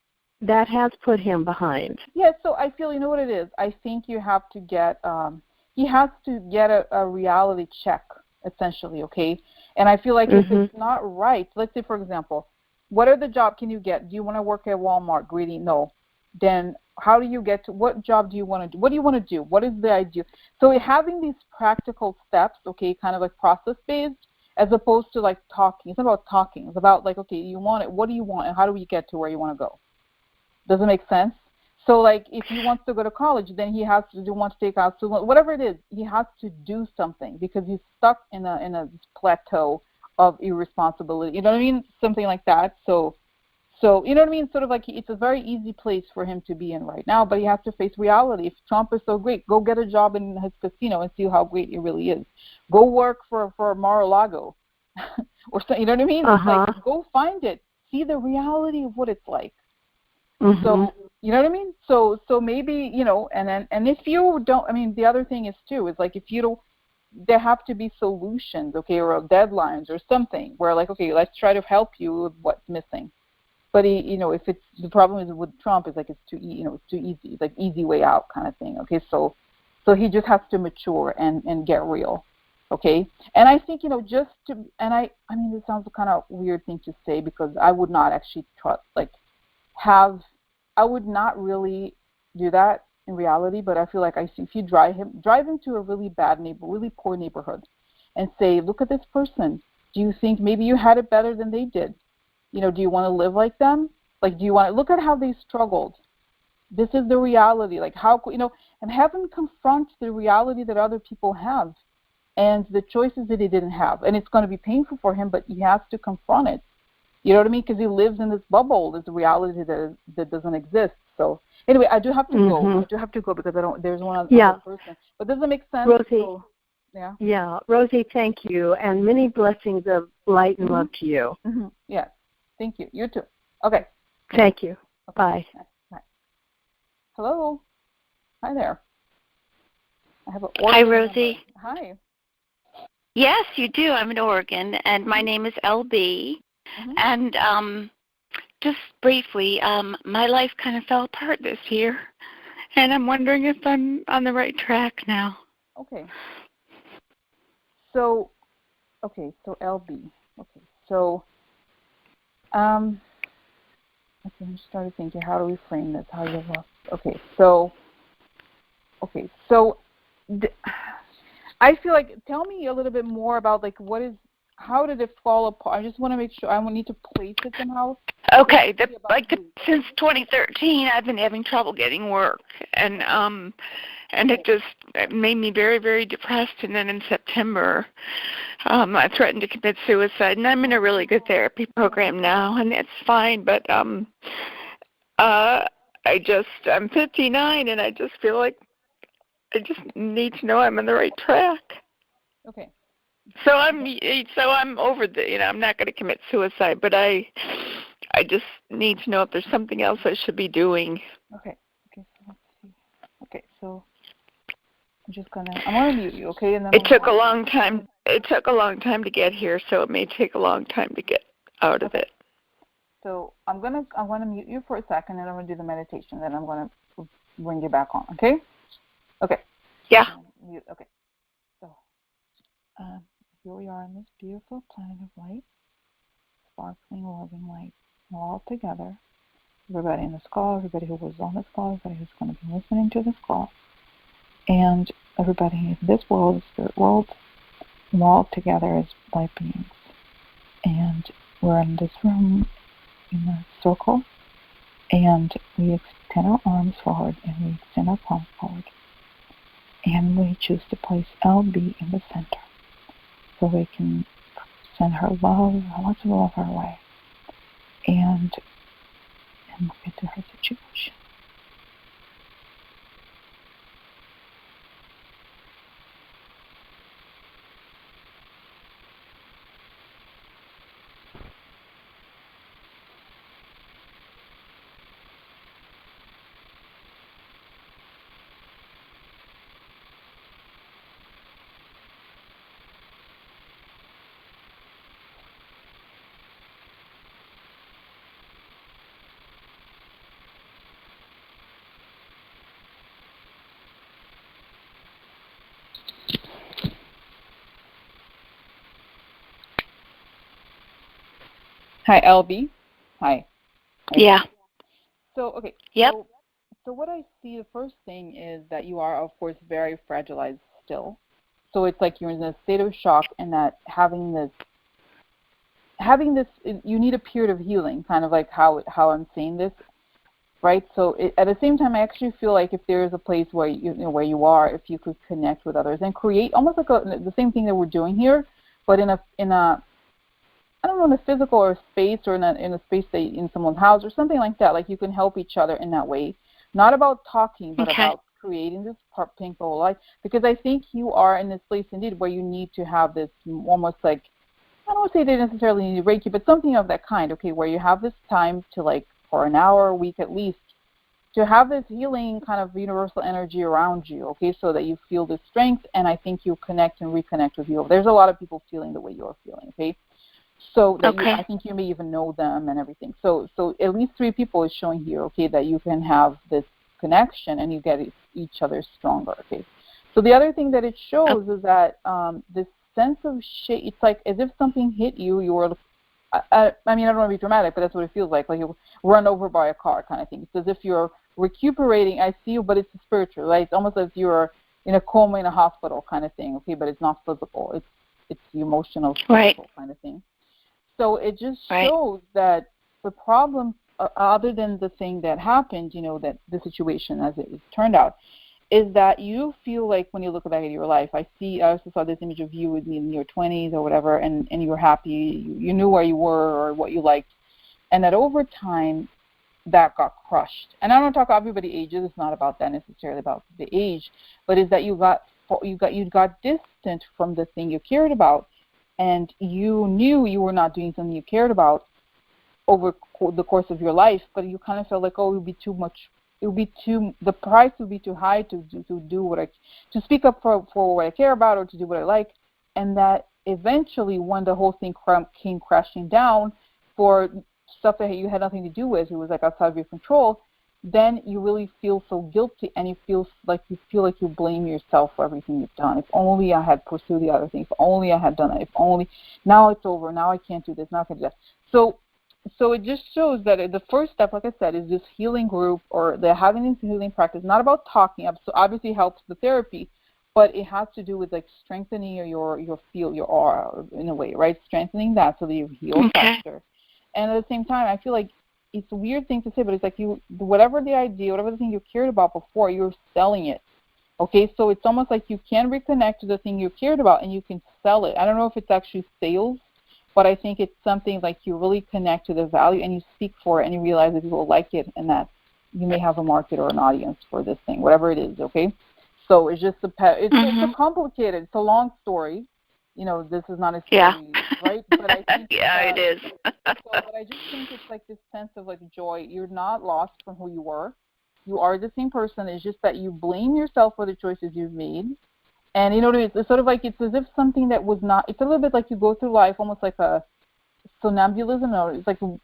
that has put him behind. Yeah, so I feel, you know what it is? I think you have to get, he has to get a reality check, essentially, okay? And I feel like if it's not right, let's say, for example, what other job can you get? Do you want to work at Walmart, greedy? No. Then how do you get to, what job do you want to do? What do you want to do? What is the idea? So having these practical steps, okay, kind of like process-based, as opposed to like talking. It's not about talking. It's about like, okay, you want it. What do you want? And how do we get to where you want to go? Does it make sense? So like if he wants to go to college, then he has to want to take out student, whatever it is, he has to do something because he's stuck in a plateau of irresponsibility. You know what I mean? Something like that. So you know what I mean? Sort of like it's a very easy place for him to be in right now, but he has to face reality. If Trump is so great, go get a job in his casino and see how great it really is. Go work for Mar-a-Lago or so, you know what I mean? It's like, go find it. See the reality of what it's like. So, you know what I mean? So maybe, you know, and if you don't, I mean, the other thing is too, is like if you don't, there have to be solutions, okay, or deadlines or something where like, okay, let's try to help you with what's missing. But he, you know, if it's, the problem is with Trump is like it's too, you know, it's too easy. It's like easy way out kind of thing, okay? So he just has to mature and get real, okay? And I think, you know, just to, and I mean, this sounds kind of weird thing to say because I would not actually trust, like, I would not really do that in reality, but I feel like I see if you drive him to a really bad really poor neighborhood and say, look at this person. Do you think maybe you had it better than they did? You know, do you want to live like them? Like, do you want to look at how they struggled? This is the reality. Like, how, you know, and have him confront the reality that other people have and the choices that he didn't have. And it's going to be painful for him, but he has to confront it. You know what I mean? Because he lives in this bubble, this reality that doesn't exist. So anyway, I do have to go. I do have to go because there's one other person. But does it make sense? Rosie. So, yeah, Rosie, thank you, and many blessings of light and love to you. Yes, thank you. You too. Okay. Thank you. Okay. Bye. Bye. Hello. Hi there. I have Hi, Rosie. Hi. Yes, you do. I'm in Oregon, and my name is LB. And just briefly, my life kind of fell apart this year, and I'm wondering if I'm on the right track now. Okay. So LB. Okay. So, okay, I just started thinking, how do we frame this? How you lost? Okay. So, I feel like, tell me a little bit more about like how did it fall apart? I just want to make sure. I need to place it somehow. Okay, since 2013, I've been having trouble getting work, and it made me very, very depressed. And then in September, I threatened to commit suicide. And I'm in a really good therapy program now, and it's fine. But I'm 59, and I just feel like I just need to know I'm on the right track. Okay. So I'm over the, you know, I'm not going to commit suicide, but I just need to know if there's something else I should be doing. Okay. So let's see. Okay, so I'm going to mute you, okay? And then it took a long time. It took a long time to get here, so it may take a long time to get out of it. So I'm going to mute you for a second, and I'm going to do the meditation, then I'm going to bring you back on, okay? Okay. Yeah. Mute. Okay. So here we are on this beautiful planet of light, sparkling, loving light. We're all together. Everybody in this call, everybody who was on this call, everybody who's going to be listening to this call, and everybody in this world, the spirit world, we're all together as light beings. And we're in this room in a circle, and we extend our arms forward, and we extend our palms forward. And we choose to place LB in the center. so we can send her love, lots of love her way, and look into her situation. Hi, LB. Hi. Yeah. So, okay. Yep. So what I see, the first thing is that you are, of course, very fragilized still. So it's like you're in a state of shock, and that having this, you need a period of healing, kind of like how I'm saying this, right? So at the same time, I actually feel like if there is a place where where you are, if you could connect with others and create almost like the same thing that we're doing here, but in a I don't know, in a physical or space, or in a space that in someone's house or something like that. Like you can help each other in that way. Not about talking, but about creating this pink bubble light. Because I think you are in this place indeed where you need to have this almost like, I don't want to say they necessarily need Reiki, but something of that kind. Okay, where you have this time to, like, for an hour, a week at least, to have this healing kind of universal energy around you. Okay, so that you feel the strength, and I think you connect and reconnect with you. There's a lot of people feeling the way you're feeling. Okay. So that I think you may even know them and everything. So at least 3 people is showing here, okay, that you can have this connection and you get each other stronger, okay. So the other thing that it shows is that this sense of it's like as if something hit you. You were, I mean, I don't want to be dramatic, but that's what it feels like you run over by a car kind of thing. It's as if you're recuperating. I see you, but it's spiritual, right? It's almost as you're in a coma in a hospital kind of thing, okay, but it's not physical. It's the emotional, spiritual kind of thing. So it just shows that the problem, other than the thing that happened, that the situation as it turned out, is that you feel like when you look back at your life, I also saw this image of you in your 20s or whatever, and you were happy, you knew where you were or what you liked, and that over time that got crushed. And I don't talk about everybody ages, it's not about that necessarily about the age, but is that you got distant from the thing you cared about. And you knew you were not doing something you cared about over the course of your life, but you kind of felt like, oh, it would be too much. The price would be too high to speak up for what I care about or to do what I like. And that eventually, when the whole thing came crashing down for stuff that you had nothing to do with, it was like outside of your control, then you really feel so guilty, and you feel like you blame yourself for everything you've done. If only I had pursued the other thing. If only I had done it. If only now it's over. Now I can't do this. Now I can't do that. So it just shows that the first step, like I said, is this healing group or the having this healing practice. Not about talking. So obviously it helps the therapy, but it has to do with like strengthening your field, your aura in a way, right? Strengthening that so that you heal faster. And at the same time, I feel like it's a weird thing to say, but it's like whatever the idea, whatever the thing you cared about before, you're selling it. Okay, so it's almost like you can reconnect to the thing you cared about and you can sell it. I don't know if it's actually sales, but I think it's something like you really connect to the value and you speak for it and you realize that people like it and that you may have a market or an audience for this thing, whatever it is, okay? So it's just it's a complicated, it's a long story. This is not a story, right? But I think it is. But I just think it's like this sense of like joy. You're not lost from who you were. You are the same person. It's just that you blame yourself for the choices you've made. And it's sort of like it's as if something that was not. It's a little bit like you go through life almost like a somnambulism, or it's like a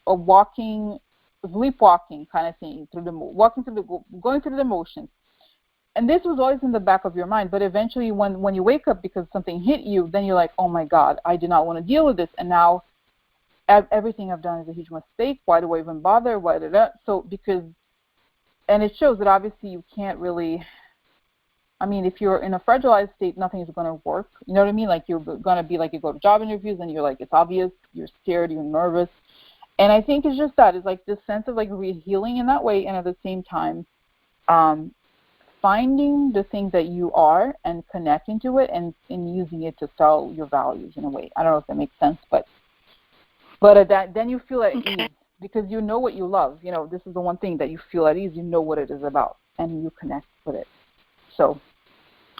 sleepwalking kind of thing going through the motions. And this was always in the back of your mind, but eventually when you wake up because something hit you, then you're like, oh my God, I did not want to deal with this, and now everything I've done is a huge mistake. Why do I even bother? And it shows that obviously you can't really, if you're in a fragilized state, nothing is going to work. You know what I mean? Like you're going to be like, you go to job interviews and you're like, it's obvious, you're scared, you're nervous. And I think it's just that, it's like this sense of like healing in that way, and at the same time, finding the thing that you are and connecting to it and using it to sell your values in a way. I don't know if that makes sense, but then you feel at ease because you know what you love. This is the one thing that you feel at ease. You know what it is about, and you connect with it. So,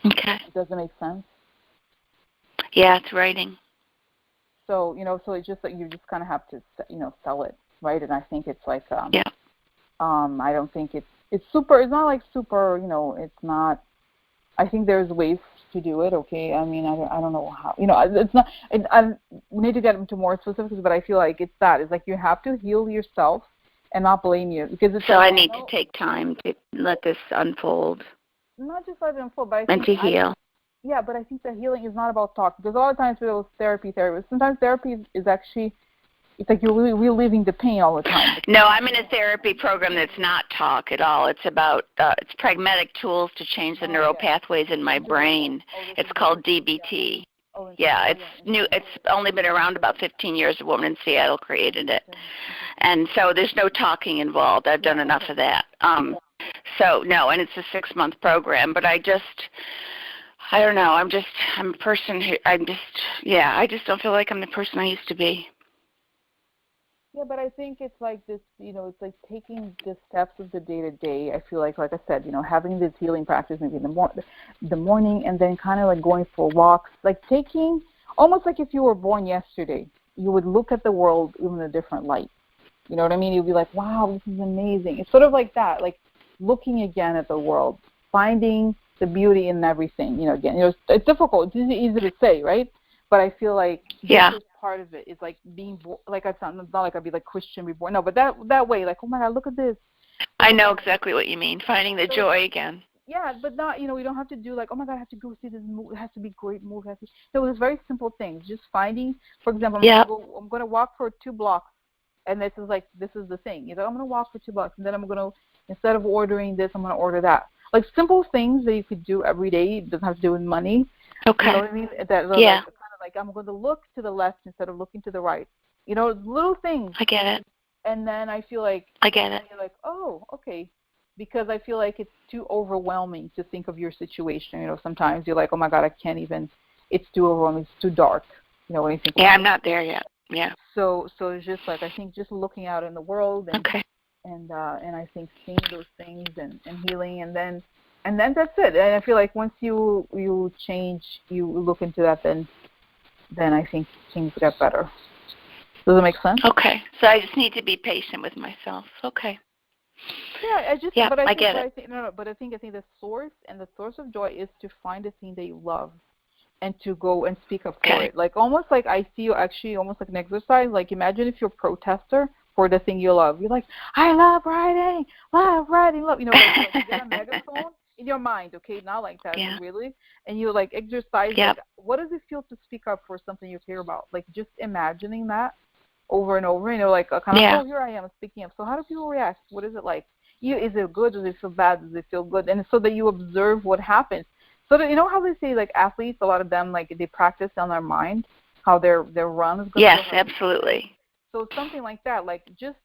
does it make sense? Yeah, it's writing. So so it's just that you just kind of have to sell it, right? And I think it's like I don't think it's super. It's not like super. It's not. I think there's ways to do it. Okay. I mean, I don't know how. It's not. We need to get into more specifics, but I feel like it's that. It's like you have to heal yourself and not blame you because it's. So I need to take time to let this unfold. Not just let it unfold, but and to heal. Yeah, but I think the healing is not about talk because a lot of times we have therapy. Sometimes therapy is actually. It's like you're reliving the pain all the time. No, I'm in a therapy program that's not talk at all. It's about it's pragmatic tools to change the neural pathways in my brain. It's called DBT. Yeah, it's new. It's only been around about 15 years. A woman in Seattle created it, and so there's no talking involved. I've done enough of that. So no, and it's a 6-month program. But I don't know. I'm a person who I just don't feel like I'm the person I used to be. Yeah, but I think it's like this, it's like taking the steps of the day-to-day. I feel like I said, having this healing practice maybe in the morning and then kind of like going for walks, like taking, almost like if you were born yesterday, you would look at the world in a different light. You know what I mean? You'd be like, wow, this is amazing. It's sort of like that, like looking again at the world, finding the beauty in everything, again. It's difficult. It's easy to say, right? But I feel like this is part of it. It's like being like it's not like I'd be like Christian reborn. No, but that way, like, oh my God, look at this. I know exactly what you mean. Finding the joy again. Yeah, but not we don't have to do like, oh my God, I have to go see this movie. It has to be a great movie. So it's very simple things. Just finding, for example, I'm going to walk for 2 blocks, and this is the thing. I'm going to walk for 2 blocks, and then I'm going to, instead of ordering this, I'm going to order that. Like simple things that you could do every day. It doesn't have to do with money. Okay. You know what I mean? Like I'm going to look to the left instead of looking to the right. Little things. I get it. And then I feel like I get it. You're like, oh, okay, because I feel like it's too overwhelming to think of your situation. Sometimes you're like, oh my God, I can't even. It's too overwhelming. It's too dark. When you think. Yeah, I'm not there yet. Yeah. So it's just like I think just looking out in the world and and I think seeing those things and healing and then that's it. And I feel like once you change, you look into that, then I think things get better. Does it make sense? Okay. So I just need to be patient with myself. Okay. Yeah, but I get it. But I think the source of joy is to find a thing that you love and to go and speak up for it. Like almost like I see you actually almost like an exercise. Like imagine if you're a protester for the thing you love. You're like, I love writing, love. Like you get a megaphone in your mind, okay? Not like that, really. And you like exercise. Like, what does it feel to speak up for something you care about? Like just imagining that over and over. Like kind of, oh, here I am speaking up. So how do people react? What is it like? Is it good? Does it feel bad? Does it feel good? And so that you observe what happens. So that, how they say like athletes, a lot of them like they practice on their mind how their run is going to go. Yes, absolutely. So something like that, like just,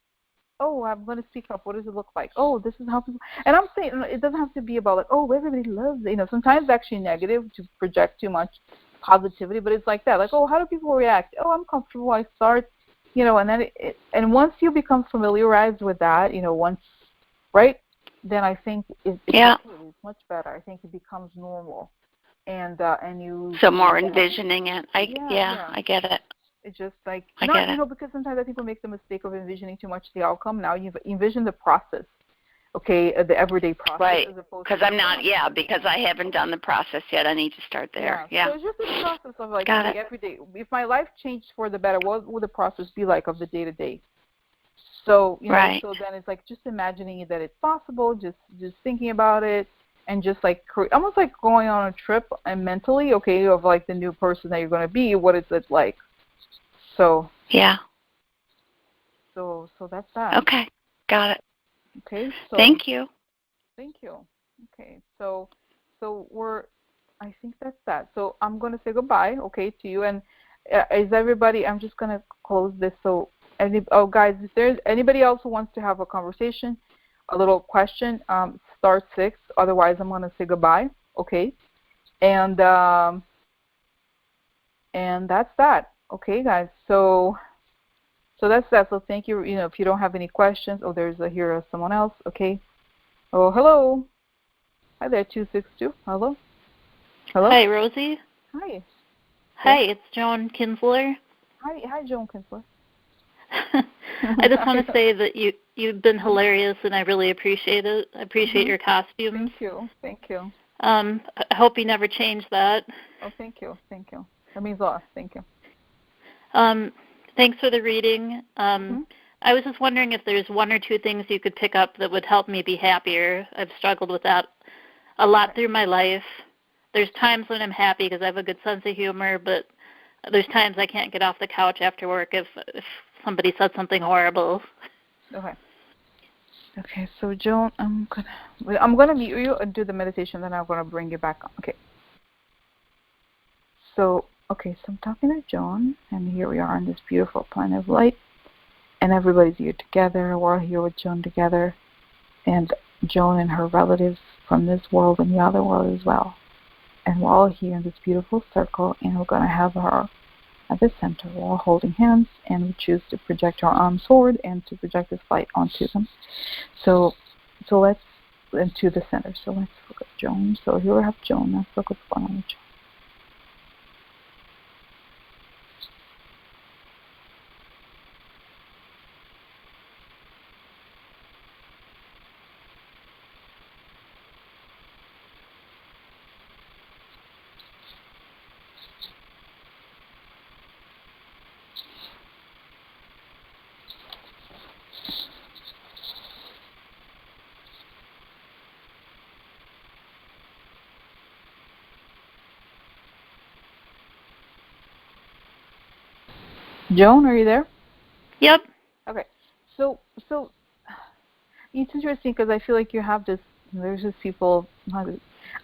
oh, I'm going to speak up. What does it look like? Oh, this is how people. And I'm saying it doesn't have to be about like, oh, everybody loves it. Sometimes it's actually negative to project too much positivity, but it's like that. Like, oh, how do people react? Oh, I'm comfortable. I start, and then and once you become familiarized with that, once, right, then I think it's much better. I think it becomes normal, and you. So more envisioning it. I get it. It's just like, I get it. Because sometimes I think we make the mistake of envisioning too much the outcome. Now you envision the process, okay, the everyday process. Right, because because I haven't done the process yet. I need to start there. Yeah. So it's just a process of like every day. If my life changed for the better, what would the process be like of the day-to-day? So, so then it's like just imagining that it's possible, just thinking about it, and just like almost like going on a trip and mentally, okay, of like the new person that you're going to be, what is it like? So So that's that. Okay, got it. Okay. So thank you. Thank you. Okay. So I think that's that. So I'm going to say goodbye, okay, to you. And is everybody? I'm just going to close this. So guys, if there's anybody else who wants to have a conversation, a little question, *6. Otherwise, I'm going to say goodbye. Okay. And that's that. Okay, guys. So that's that. So thank you. You know, if you don't have any questions, there's someone else. Okay. Oh, hello. Hi there, 262. Hello. Hello. Hi, Rosie. Hi. Hi, it's Joan Kinsler. Hi, Joan Kinsler. I just want to say that you've been hilarious, and I really appreciate it. I appreciate your costumes. Thank you. I hope you never change that. Oh, thank you. That means a lot. Thank you. Thanks for the reading. I was just wondering if there's one or two things you could pick up that would help me be happier. I've struggled with that a lot through my life. There's times when I'm happy because I have a good sense of humor, but there's times I can't get off the couch after work if somebody said something horrible. Okay, so Joan, I'm gonna mute you and do the meditation, then I'm gonna bring you back on. Okay. So I'm talking to Joan, and here we are on this beautiful planet of light, and everybody's here together. We're all here with Joan together, and Joan and her relatives from this world and the other world as well. And we're all here in this beautiful circle, and we're gonna have her at the center. We're all holding hands, and we choose to project our arms forward and to project this light onto them. So let's into the center. So let's look at Joan. So here we have Joan. Let's look what's going on with Joan. Joan, are you there? Yep. Okay. So it's interesting because I feel like you have this. There's just people.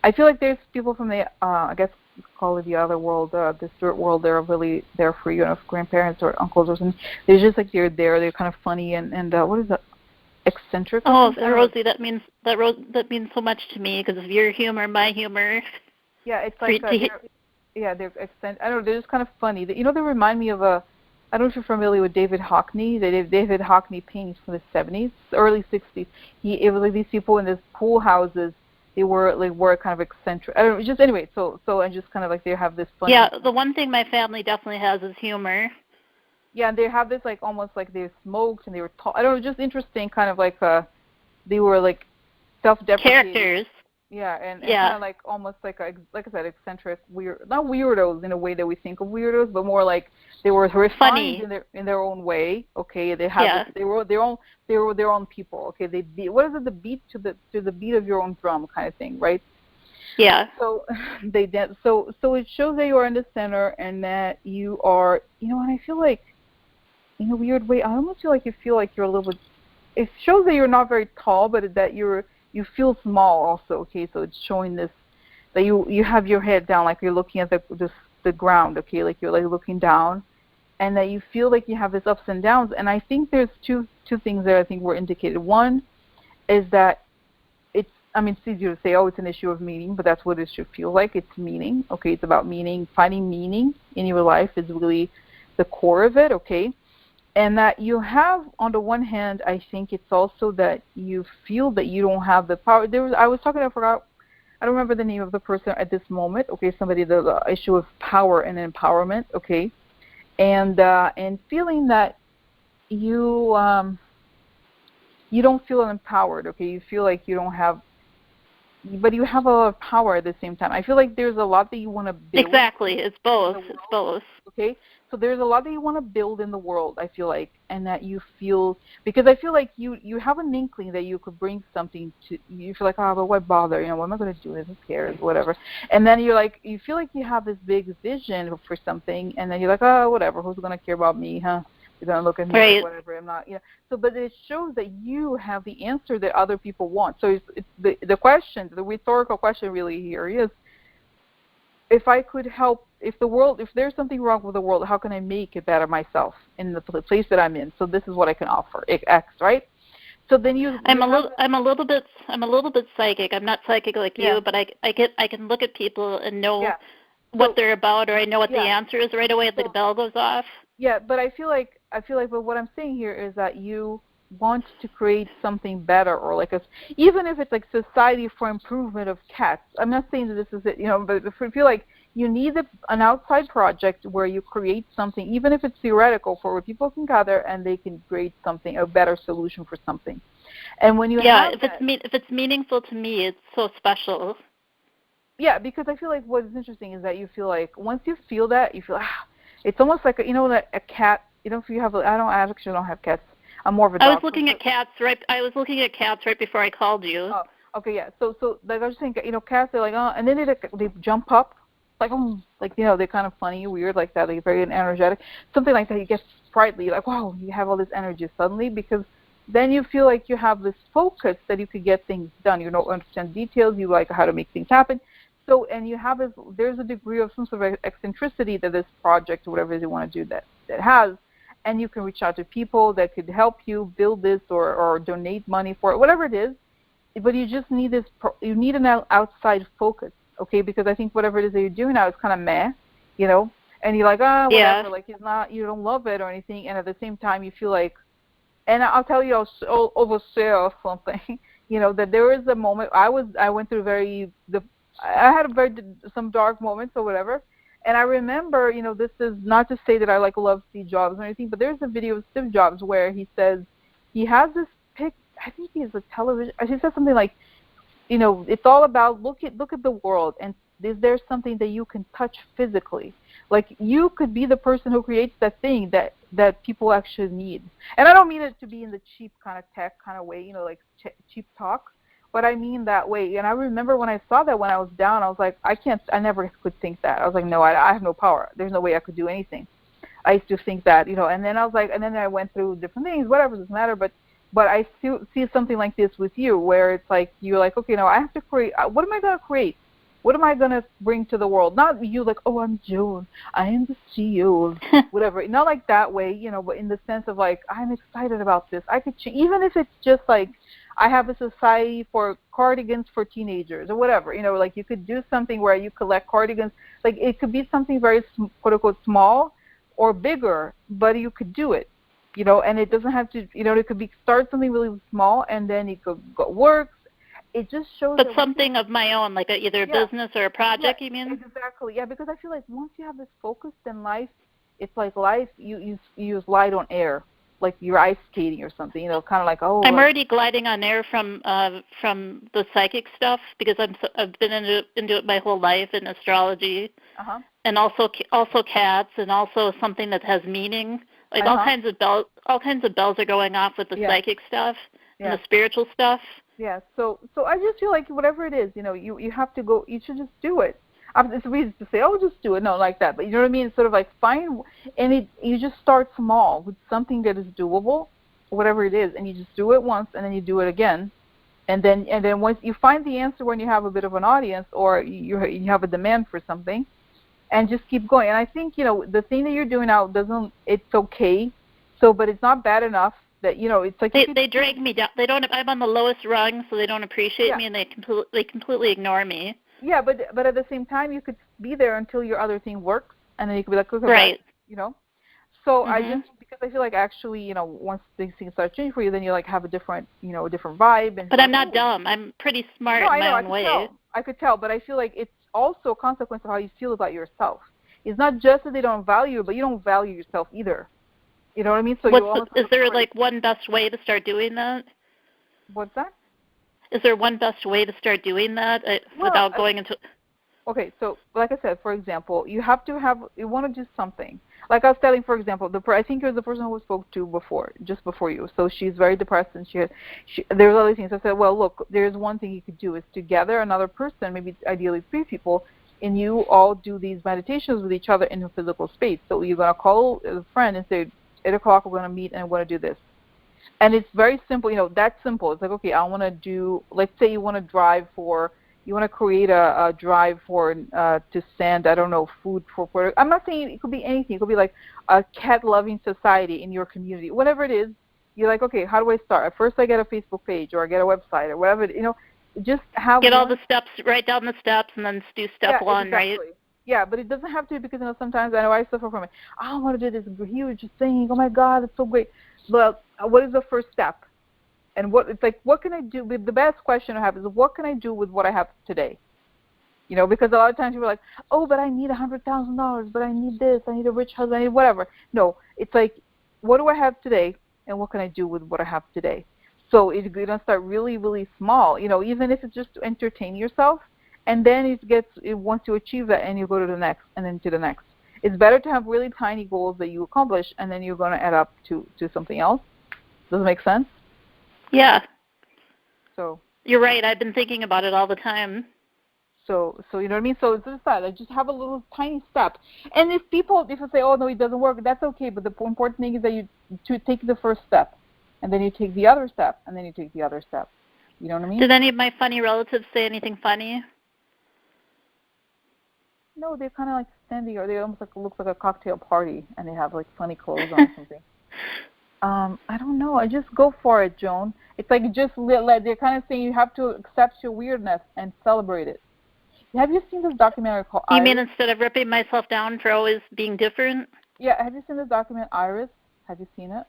I feel like there's people from the I guess call it the other world, the spirit world. They're really there for you, grandparents or uncles or something. They're just like they're there. They're kind of funny and what is that? Eccentric. Oh, Rosie, that means so much to me because of your humor, my humor. Yeah, it's like they're eccentric. I don't know. They're just kind of funny. They remind me of a. I don't know if you're familiar with David Hockney. David Hockney paintings from the 70s, early 60s. It was like these people in these pool houses. They were kind of eccentric. I don't know. Just anyway. So and just kind of like they have this funny. Yeah, the one thing my family definitely has is humor. Yeah, and they have this like almost like they smoked and they were tall. I don't know, just interesting kind of like they were like self-deprecating characters. Yeah, and kind of like almost like I said, eccentric, not weirdos in a way that we think of weirdos, but more like they were refined in their own way. Okay, they have they were their own people. Okay, what is it? The beat to the beat of your own drum kind of thing, right? Yeah. So they did. So it shows that you are in the center and that you are. And I feel like in a weird way, I almost feel like you're a little bit. It shows that you're not very tall, but that you feel small also. Okay, so it's showing this that you have your head down, like you're looking at the ground. Okay, like you're like looking down, and that you feel like you have this ups and downs. And I think there's two things that I think were indicated. One is that it's easier to say, it's an issue of meaning, but that's what it should feel like. It's meaning. Okay, it's about meaning. Finding meaning in your life is really the core of it. Okay. And that you have, on the one hand, I think it's also that you feel that you don't have the power. I was talking, I don't remember the name of the person at this moment. Okay, somebody, the issue of power and empowerment. Okay, and feeling that you don't feel empowered. Okay, you feel like you don't have, but you have a lot of power at the same time. I feel like there's a lot that you want to build. Exactly, it's both. It's both. Okay. So there's a lot that you want to build in the world, I feel like, and that you feel, because I feel like you have an inkling that you could bring something to, you feel like, but why bother? What am I going to do? Who cares? Whatever. And then you feel like you have this big vision for something, and then you're like, whatever, who's going to care about me, huh? They're going to look at me like whatever, I'm not, So, but it shows that you have the answer that other people want. So it's the question, the rhetorical question really here is, if I could help, if there's something wrong with the world, how can I make it better myself in the place that I'm in? So this is what I can offer, X, right? So then you. I'm a little bit psychic. I'm not psychic like you, but I can look at people and know what they're about, or I know what the answer is right away if the bell goes off. Yeah, but I feel like but what I'm saying here is that you want to create something better, or like even if it's like Society for Improvement of Cats. I'm not saying that this is it, but I feel like you need an outside project where you create something, even if it's theoretical, for where people can gather and they can create something, a better solution for something. And when you have if it's meaningful to me, it's so special. Yeah, because I feel like what's interesting is that you feel like once you feel that, you feel it's almost like a cat. If you have, I actually don't have cats. I'm more of a dog. I was looking at cats right before I called you. Oh, okay, yeah. So like I was thinking, cats, they're like, and then they jump up, like they're kind of funny, weird, like that. They're very energetic, something like that. You get sprightly, like wow, you have all this energy suddenly, because then you feel like you have this focus that you could get things done. You understand details. You like how to make things happen. So, and you have there's a degree of some sort of eccentricity that this project or whatever it is you want to do that has, and you can reach out to people that could help you build this or donate money for it, whatever it is. But you just need you need an outside focus, okay? Because I think whatever it is that you're doing now is kind of meh, and you're like, whatever, like it's not, you don't love it or anything, and at the same time you feel like, and I'll tell you, I'll overshare something, that there is a moment I went through I had some dark moments or whatever, and I remember, this is not to say that I love Steve Jobs or anything, but there's a video of Steve Jobs where he says he has this I think he's a television. He says something like, it's all about look at the world, and is there something that you can touch physically? Like you could be the person who creates that thing that people actually need. And I don't mean it to be in the cheap kind of tech kind of way, like cheap talk. But I mean that way. And I remember when I saw that when I was down, I was like, I never could think that. I was like, no, I have no power. There's no way I could do anything. I used to think that, and then I was like, and then I went through different things, whatever, doesn't matter. But I still see something like this with you, where it's like, you're like, okay, now I have to create, what am I going to create? What am I going to bring to the world? Not you like, oh, I'm Joan, I am the CEO of whatever. Not like that way, but in the sense of like, I'm excited about this. I could, even if it's just like, I have a society for cardigans for teenagers or whatever, like you could do something where you collect cardigans. Like it could be something very, quote unquote, small or bigger, but you could do it, and it doesn't have to, it could be start something really small and then it could work. It just shows. But something of my own, like either a business or a project, you mean? Exactly, yeah, because I feel like once you have this focus in life, it's like life, you use light on air. Like you're ice skating or something, kind of like, oh. I'm already gliding on air from the psychic stuff, because I've been into it my whole life, in astrology, and also cats, and also something that has meaning. Like all kinds of bells are going off with the psychic stuff and the spiritual stuff. Yeah. So I just feel like whatever it is, you have to go. You should just do it. It's easy to say, oh, just do it. No, like that. But you know what I mean? It's sort of like you just start small with something that is doable, whatever it is, and you just do it once, and then you do it again, and then once you find the answer, when you have a bit of an audience or you have a demand for something, and just keep going. And I think the thing that you're doing now it's okay, but it's not bad enough that it's like they drag me down. I'm on the lowest rung, so they don't appreciate me, and they completely ignore me. Yeah, but at the same time, you could be there until your other thing works, and then you could be like, okay, right, So because I feel like actually, once these things start changing for you, then you like have a different, a different vibe. And but I'm not dumb. I'm pretty smart in my own way. I could tell, but I feel like it's also a consequence of how you feel about yourself. It's not just that they don't value you, but you don't value yourself either. You know what I mean? So is there like one best way to start doing that? What's that? Is there one best way to start doing that without going into? Okay, so like I said, for example, you want to do something. Like I was telling, for example, I think it was the person who we spoke to just before you. So she's very depressed, and there's other things. I said, well, look, there's one thing you could do is to gather another person, maybe ideally 3 people, and you all do these meditations with each other in a physical space. So you're going to call a friend and say, 8 o'clock, we're going to meet, and we're going to do this. And it's very simple, that's simple. It's like, okay, I want to do, let's say you want to create a drive to send, I don't know, food for, I'm not saying it could be anything. It could be like a cat-loving society in your community. Whatever it is, you're like, okay, how do I start? At first I get a Facebook page or I get a website or whatever, just have get all the steps, write down the steps, and then do step one, exactly. right? Yeah, but it doesn't have to be because, sometimes I know I suffer from it. I want to do this huge thing. Oh, my God, it's so great. Well, what is the first step? And what can I do? The best question I have is, what can I do with what I have today? Because a lot of times people are like, oh, but I need $100,000, but I need this, I need a rich husband, I need whatever. No, it's like, what do I have today, and what can I do with what I have today? So you're going to start really, really small, even if it's just to entertain yourself, and then once you achieve that, and you go to the next, and then to the next. It's better to have really tiny goals that you accomplish, and then you're going to add up to something else. Does it make sense? Yeah. So you're right. I've been thinking about it all the time. So you know what I mean? So it's just that. I just have a little tiny step. And if you say, oh, no, it doesn't work, that's okay. But the important thing is that you take the first step, and then you take the other step, and then you take the other step. You know what I mean? Did any of my funny relatives say anything funny? No, they're kind of like standing, or they almost looks like a cocktail party, and they have like funny clothes on or something. I don't know. I just go for it, Joan. It's like they're kind of saying you have to accept your weirdness and celebrate it. Have you seen this documentary called Iris? You mean instead of ripping myself down for always being different? Yeah, have you seen this document Iris? Have you seen it?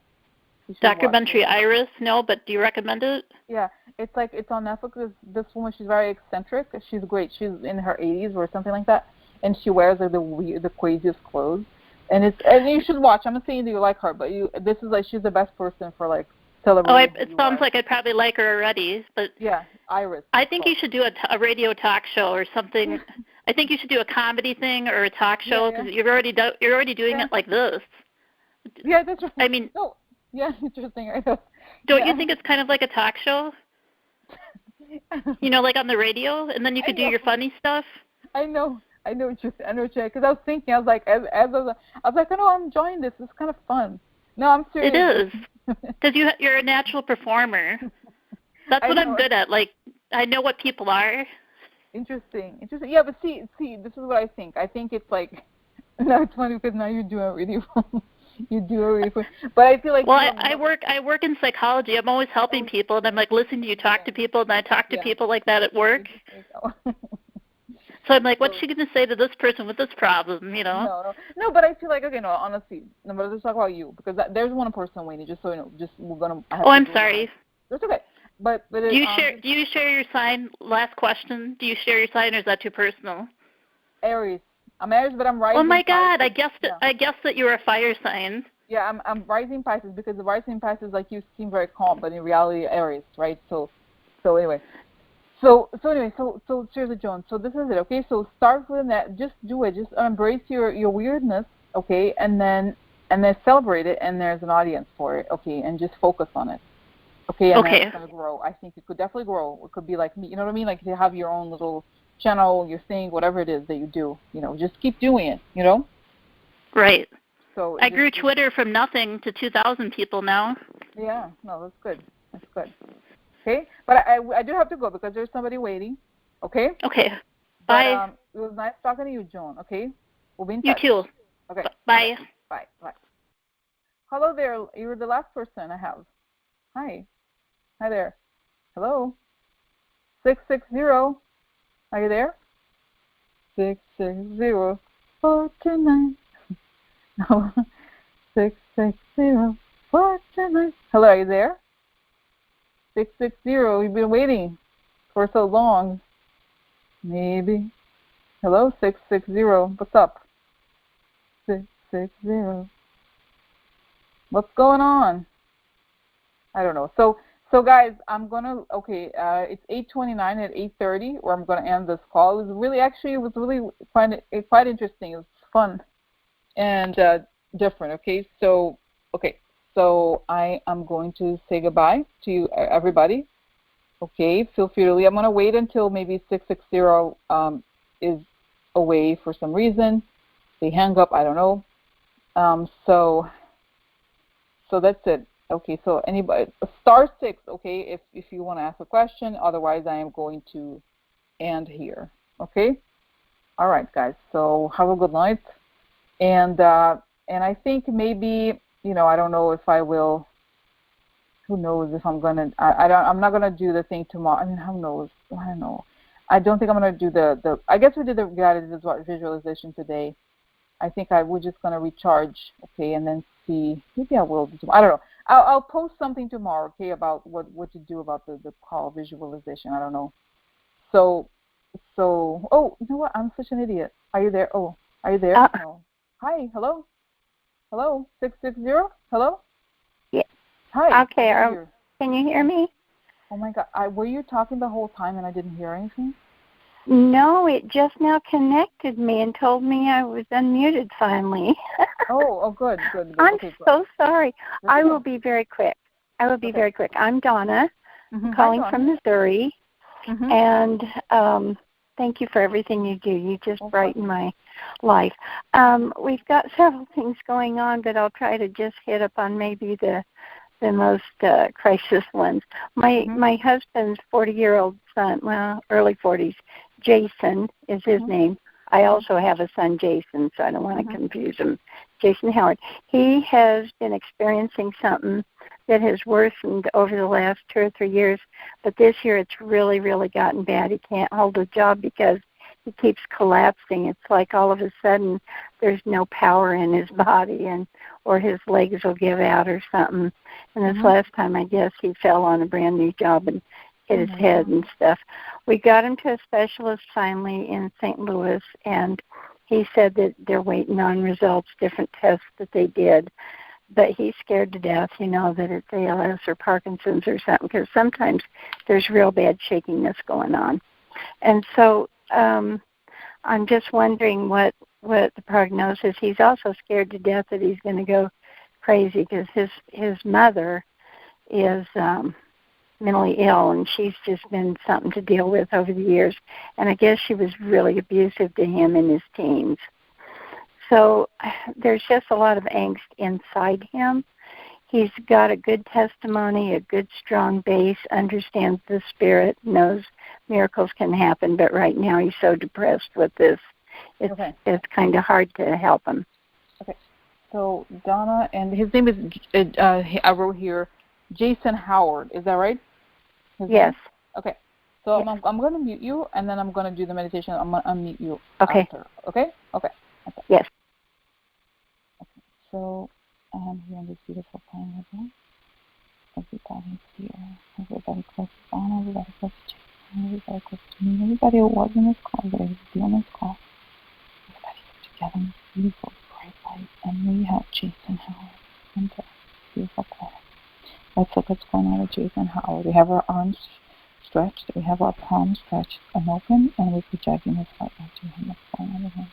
Documentary Iris? No, but do you recommend it? Yeah, it's on Netflix. This woman, she's very eccentric. She's great. She's in her 80s or something like that, and she wears the craziest clothes. And you should watch. I'm not saying that you like her, but this is she's the best person for celebrating. Oh, it sounds like I'd probably like her already, but yeah, Iris. I think you should do a radio talk show or something. I think you should do a comedy thing or a talk show because you're already doing it like this. Yeah, that's right. I mean, yeah, interesting. Don't you think it's kind of like a talk show? Like on the radio, and then you could do your funny stuff. I know what you're saying. Because I was thinking, I was like, oh, I'm enjoying this. It's kind of fun. No, I'm serious. It is. Because you're a natural performer. That's what I'm good at. I know what people are. Interesting. Yeah, but see, this is what I think. I think it's now it's funny because now you're doing it really fun. You do it really fun. But I feel like... Well, I work in psychology. I'm always helping people, and I'm listening to you talk to people, and I talk to people like that at work. So I'm like, what's she going to say to this person with this problem, No, but I feel like, okay, no, honestly, no, but let's talk about you, because there's one person waiting, just so you know, we're going to... Oh, I'm sorry. That's okay. But do you share your sign? Last question. Do you share your sign, or is that too personal? Aries. I'm Aries, but I'm rising. Oh my God! Pisces. I guessed that you were a fire sign. Yeah, I'm rising Pisces, because the rising Pisces, you seem very calm, but in reality, Aries, right? So anyway. So seriously, Joan. So this is it, okay? So start with that. Just do it. Just embrace your weirdness, okay? And then celebrate it, and there's an audience for it, okay? And just focus on it. Okay, and then it's going to grow. I think it could definitely grow. It could be like me, you know what I mean? You have your own little channel, your thing, whatever it is that you do, just keep doing it, Right. So I grew Twitter from nothing to 2,000 people now. Yeah, no, that's good. Okay, but I do have to go because there's somebody waiting, okay? Okay, bye. But, it was nice talking to you, Joan, okay? We'll be in touch. You too. Okay. Bye. Bye. Hello there. You're the last person I have. Hi there. Hello. 660. Are you there? 660 429. No. 660 429. Hello, are you there? 660. You've been waiting for so long. Maybe. Hello, 660. What's up? 660. What's going on? I don't know. So guys, I'm gonna it's 8:29 at 8:30, where I'm gonna end this call. It was really quite interesting. It was fun and different. Okay, so I am going to say goodbye to you, everybody. Okay, feel free to leave. I'm gonna wait until maybe 660 is away for some reason. They hang up. I don't know. So that's it. Okay, so anybody, *6, okay, if you want to ask a question. Otherwise, I am going to end here. Okay? All right, guys. So have a good night. And I think maybe, I don't know if I will who knows if I'm gonna. I'm not gonna do the thing tomorrow. I mean, who knows? I don't know. I don't think I'm gonna do the. I guess we did the guided visualization today. I think we're just gonna recharge, okay, and then see. Maybe I will do tomorrow. I don't know. I'll post something tomorrow, okay, about what to do about the call visualization. I don't know. So, oh, you know what? I'm such an idiot. Are you there? Oh, are you there? No. Hi, hello? Hello? 660? Hello? Yeah. Hi. Okay, can you hear me? Oh, my God. Were you talking the whole time and I didn't hear anything? No, it just now connected me and told me I was unmuted finally. Good. I'm okay, so sorry. That's I okay. will be very quick. Very quick. I'm Donna. I'm calling from Missouri. And thank you for everything you do. You just brighten my life. We've got several things going on, but I'll try to just hit up on maybe the most crisis ones. My husband's 40-year-old son, well, early 40s, Jason is his name. I also have a son, Jason, so I don't want to confuse him. Jason Howard. He has been experiencing something that has worsened over the last 2 or 3 years, but this year it's really, really gotten bad. He can't hold a job because he keeps collapsing. It's like all of a sudden there's no power in his body, or his legs will give out or something. And this last time, I guess, he fell on a brand new job and hit his head and stuff. We got him to a specialist finally in St. Louis, and he said that they're waiting on results, different tests that they did. But he's scared to death, that it's ALS or Parkinson's or something, because sometimes there's real bad shakiness going on. And so I'm just wondering what the prognosis. He's also scared to death that he's going to go crazy because his mother is mentally ill, and she's just been something to deal with over the years. And I guess she was really abusive to him in his teens. So there's just a lot of angst inside him. He's got a good testimony, a good strong base, understands the spirit, knows miracles can happen, but right now he's so depressed with this. It's kind of hard to help him. Okay. So Donna, and his name is, I wrote here, Jason Howard. Is that right? Yes. Okay. So yes. I'm going to mute you, and then I'm going to do the meditation. I'm going to unmute you after. Okay? Okay. Yes. Okay. So here on this beautiful planet again. Everybody's here. Everybody close to Donna. Everybody close to Jason. Everybody close to me. Everybody who was in this call. Everybody who's be on this call. Everybody together in this beautiful bright light. And we have Jason Howard in the beautiful planet. Let's look what's going on with Jason Howard. We have our arms stretched. We have our palms stretched and open. And we're projecting this light onto him. What's going on with him?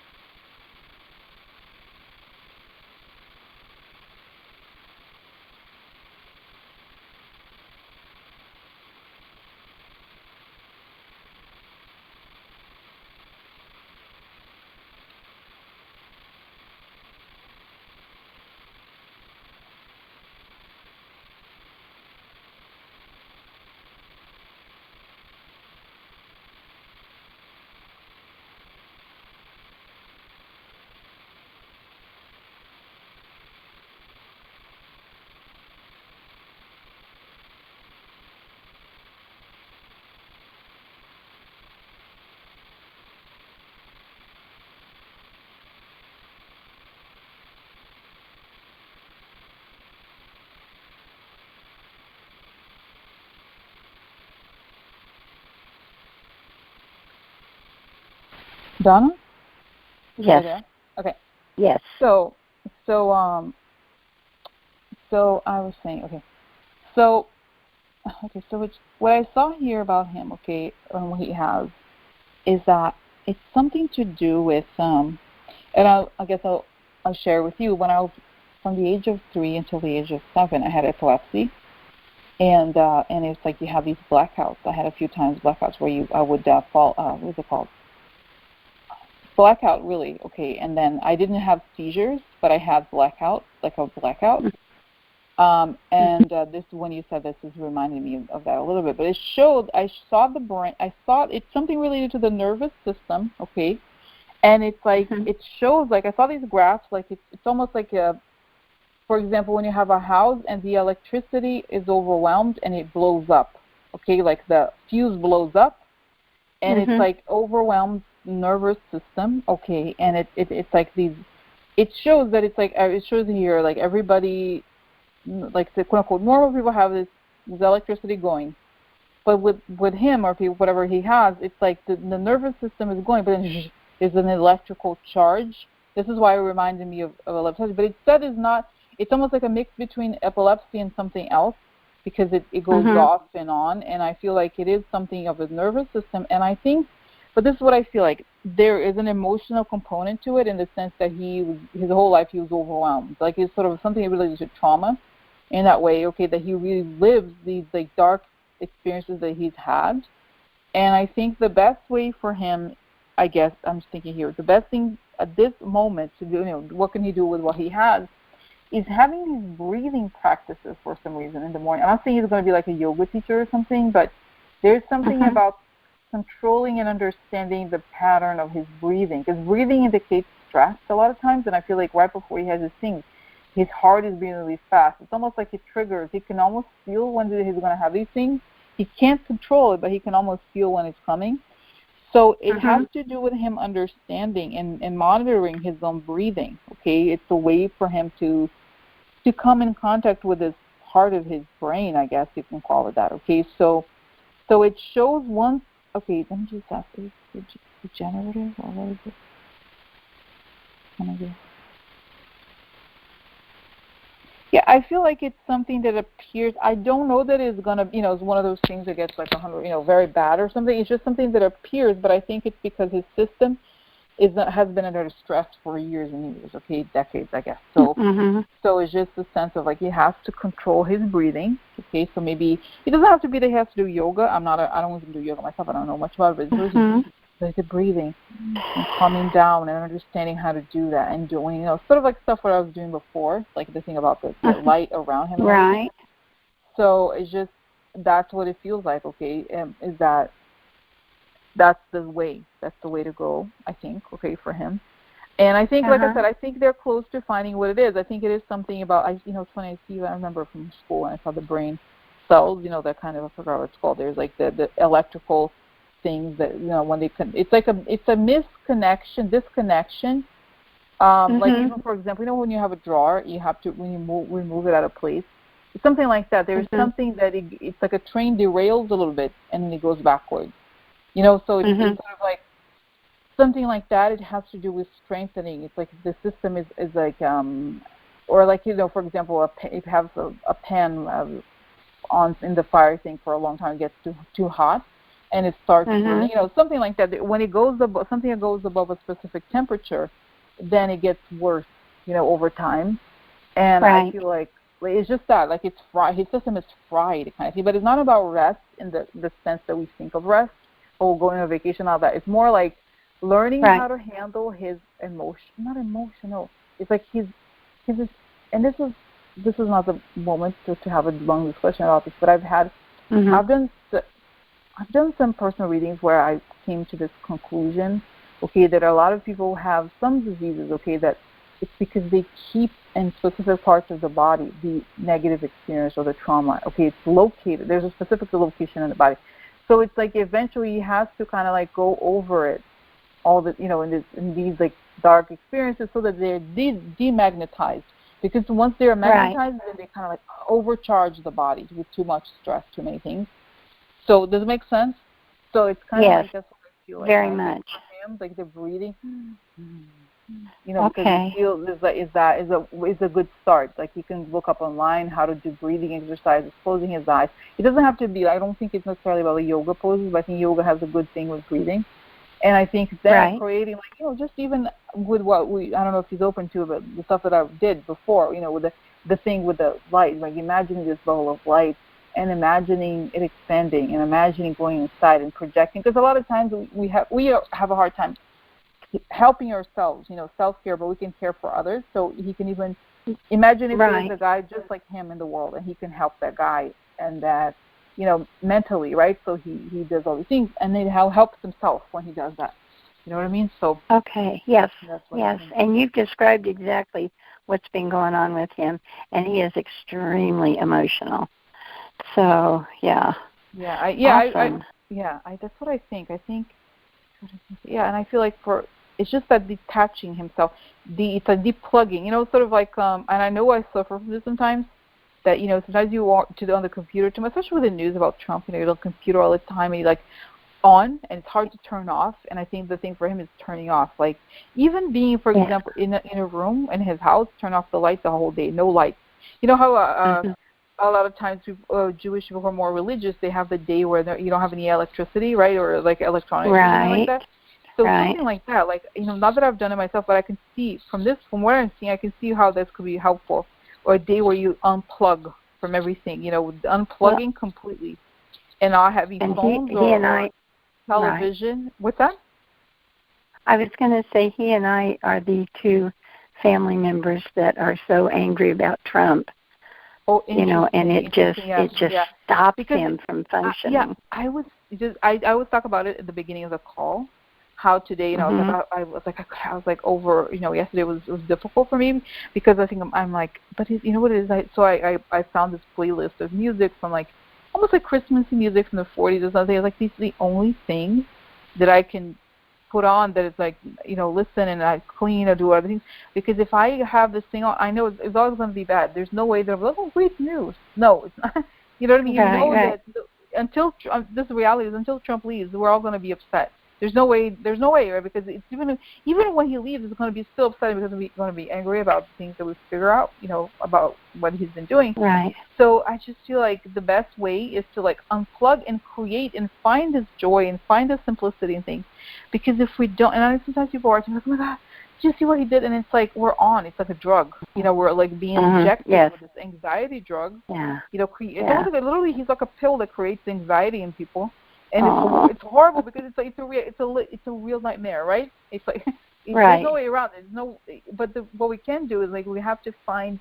Donna? Yes. Okay. Yes. So I was saying, so it's what I saw here about him, and what he has, is that it's something to do with and I guess I'll share with you. When I was from the age of 3 until the age of 7, I had epilepsy, and it's like you have these blackouts. I had a few times blackouts where I would fall. What is it called? Blackout, really, and then I didn't have seizures, but I had blackout, like a blackout. And this, when you said this, is reminding me of that a little bit. But it showed, I saw the brain, I thought it's something related to the nervous system, and it's like, it shows, like, I saw these graphs, like, it's almost like for example, when you have a house and the electricity is overwhelmed and it blows up, okay, like the fuse blows up, and it's like overwhelmed nervous system, okay, and it's like these, it shows that it's like, it shows here, like everybody, like the quote unquote normal people have this electricity going, but with him or people, whatever he has, it's like the nervous system is going, but then there's an electrical charge. This is why it reminded me of epilepsy, but it said it's not, it's almost like a mix between epilepsy and something else, because it goes off and on, and I feel like it is something of a nervous system, and I think, but this is what I feel like, there is an emotional component to it in the sense that his whole life he was overwhelmed, like it's sort of something related to trauma in that way, okay, that he really lives these like dark experiences that he's had, and I think the best way for him, I guess, I'm just thinking here, the best thing at this moment to do, what can he do with what he has, is having these breathing practices for some reason in the morning. I'm not saying he's going to be like a yoga teacher or something, but there's something about controlling and understanding the pattern of his breathing, because breathing indicates stress a lot of times, and I feel like right before he has his things, his heart is beating really fast. It's almost like it triggers. He can almost feel when he's going to have these things. He can't control it, but he can almost feel when it's coming. So it has to do with him understanding and monitoring his own breathing, okay? It's a way for him to come in contact with this part of his brain, I guess you can call it that, okay? So it shows once, okay, let me just ask, is it regenerative or what is it? Yeah, I feel like it's something that appears, I don't know that it's going to, it's one of those things that gets like 100, very bad or something. It's just something that appears, but I think it's because his system has been under stress for years and years, okay, decades, I guess. So so it's just a sense of like he has to control his breathing, okay, so maybe, it doesn't have to be that he has to do yoga. I don't even do yoga myself. I don't know much about it, but it's really just like the breathing and calming down and understanding how to do that and doing, sort of like stuff what I was doing before, like the thing about the light around him. Right. So it's just, that's what it feels like, okay, is that that's the way to go, I think, okay, for him. And I think, like I said, I think they're close to finding what it is. I think it is something about, it's funny, I remember from school when I saw the brain cells, that kind of, I forgot what it's called. There's like the electrical things that, when they can, it's a disconnection. Like even, for example, when you have a drawer, you have to, when you remove it out of place, it's something like that. There's something that it's like a train derails a little bit and then it goes backwards. So it's sort of like something like that. It has to do with strengthening. It's like the system is like, or like, for example, if you have a pan on in the fire thing for a long time, it gets too hot, and it starts burning. Something like that. When it goes above, something that goes above a specific temperature, then it gets worse, over time. And I feel like it's just that, like it's fried. His system is fried, kind of thing. But it's not about rest in the sense that we think of rest, or going on vacation, all that. It's more like learning how to handle his emotion. Not emotional. It's like he's and this is not the moment to have a long discussion about this. But I've done some personal readings where I came to this conclusion, okay, that a lot of people have some diseases, okay, that it's because they keep in specific parts of the body the negative experience or the trauma. Okay, it's located. There's a specific location in the body. So it's like eventually he has to kind of like go over it, all the, in these like dark experiences, so that they're demagnetized. Because once they're magnetized, then they kind of like overcharge the body with too much stress, too many things. So does it make sense? So it's kind of like, that's what I feel like. Very much. Like the breathing. Because you feel is a good start. Like you can look up online how to do breathing exercises, closing his eyes. It doesn't have to be, I don't think it's necessarily about the yoga poses, but I think yoga has a good thing with breathing. And I think then creating, like, just even with what I don't know if he's open to, but the stuff that I did before, with the thing with the light, like imagining this ball of light and imagining it expanding and imagining going inside and projecting. Because a lot of times we have a hard time helping ourselves, self-care, but we can care for others. So he can even imagine if there's a guy just like him in the world, and he can help that guy and that, mentally, right? So he does all these things, and then how helps himself when he does that. You know what I mean? So yes, and you've described exactly what's been going on with him, and he is extremely emotional. So, yeah. Awesome. That's what I think. And I feel like it's just that detaching himself. It's a deplugging, sort of like, and I know I suffer from this sometimes, that, sometimes you walk on the computer too much, especially with the news about Trump, you're on the computer all the time, and you're like on, and it's hard to turn off, and I think the thing for him is turning off. Like, even being, for example, in a room in his house, turn off the lights the whole day, no lights. You know how a lot of times Jewish people who are more religious, they have the day where you don't have any electricity, right, or like electronics or something like that. So something like that, like, not that I've done it myself, but I can see from what I'm seeing, I can see how this could be helpful. Or a day where you unplug from everything, unplugging completely, and not having phones or television. Right. What's that? I was going to say he and I are the two family members that are so angry about Trump. Oh, and it just stops him from functioning. I always talk about it at the beginning of the call. How today, I was like over, yesterday was difficult for me because I think I'm like, but you know what it is? I found this playlist of music from like almost like Christmassy music from the 40s or something. Like these are the only things that I can put on that is like, listen and I clean or do other things. Because if I have this thing on, I know it's always going to be bad. There's no way that I'm like, oh, great news. No, it's not. You know what I mean? That until this reality is until Trump leaves, we're all going to be upset. There's no way, right? Because it's even when he leaves, it's going to be still upsetting because we're going to be angry about the things that we figure out, about what he's been doing. Right. So I just feel like the best way is to like unplug and create and find this joy and find the simplicity in things. Because if we don't, and I know sometimes people are like, oh my God, did you see what he did? And it's like we're on. It's like a drug. We're like being injected with this anxiety drug. Yeah. It's literally he's like a pill that creates anxiety in people. And it's horrible because it's a real nightmare, right? It's like there's no way around it. But what we can do is like we have to find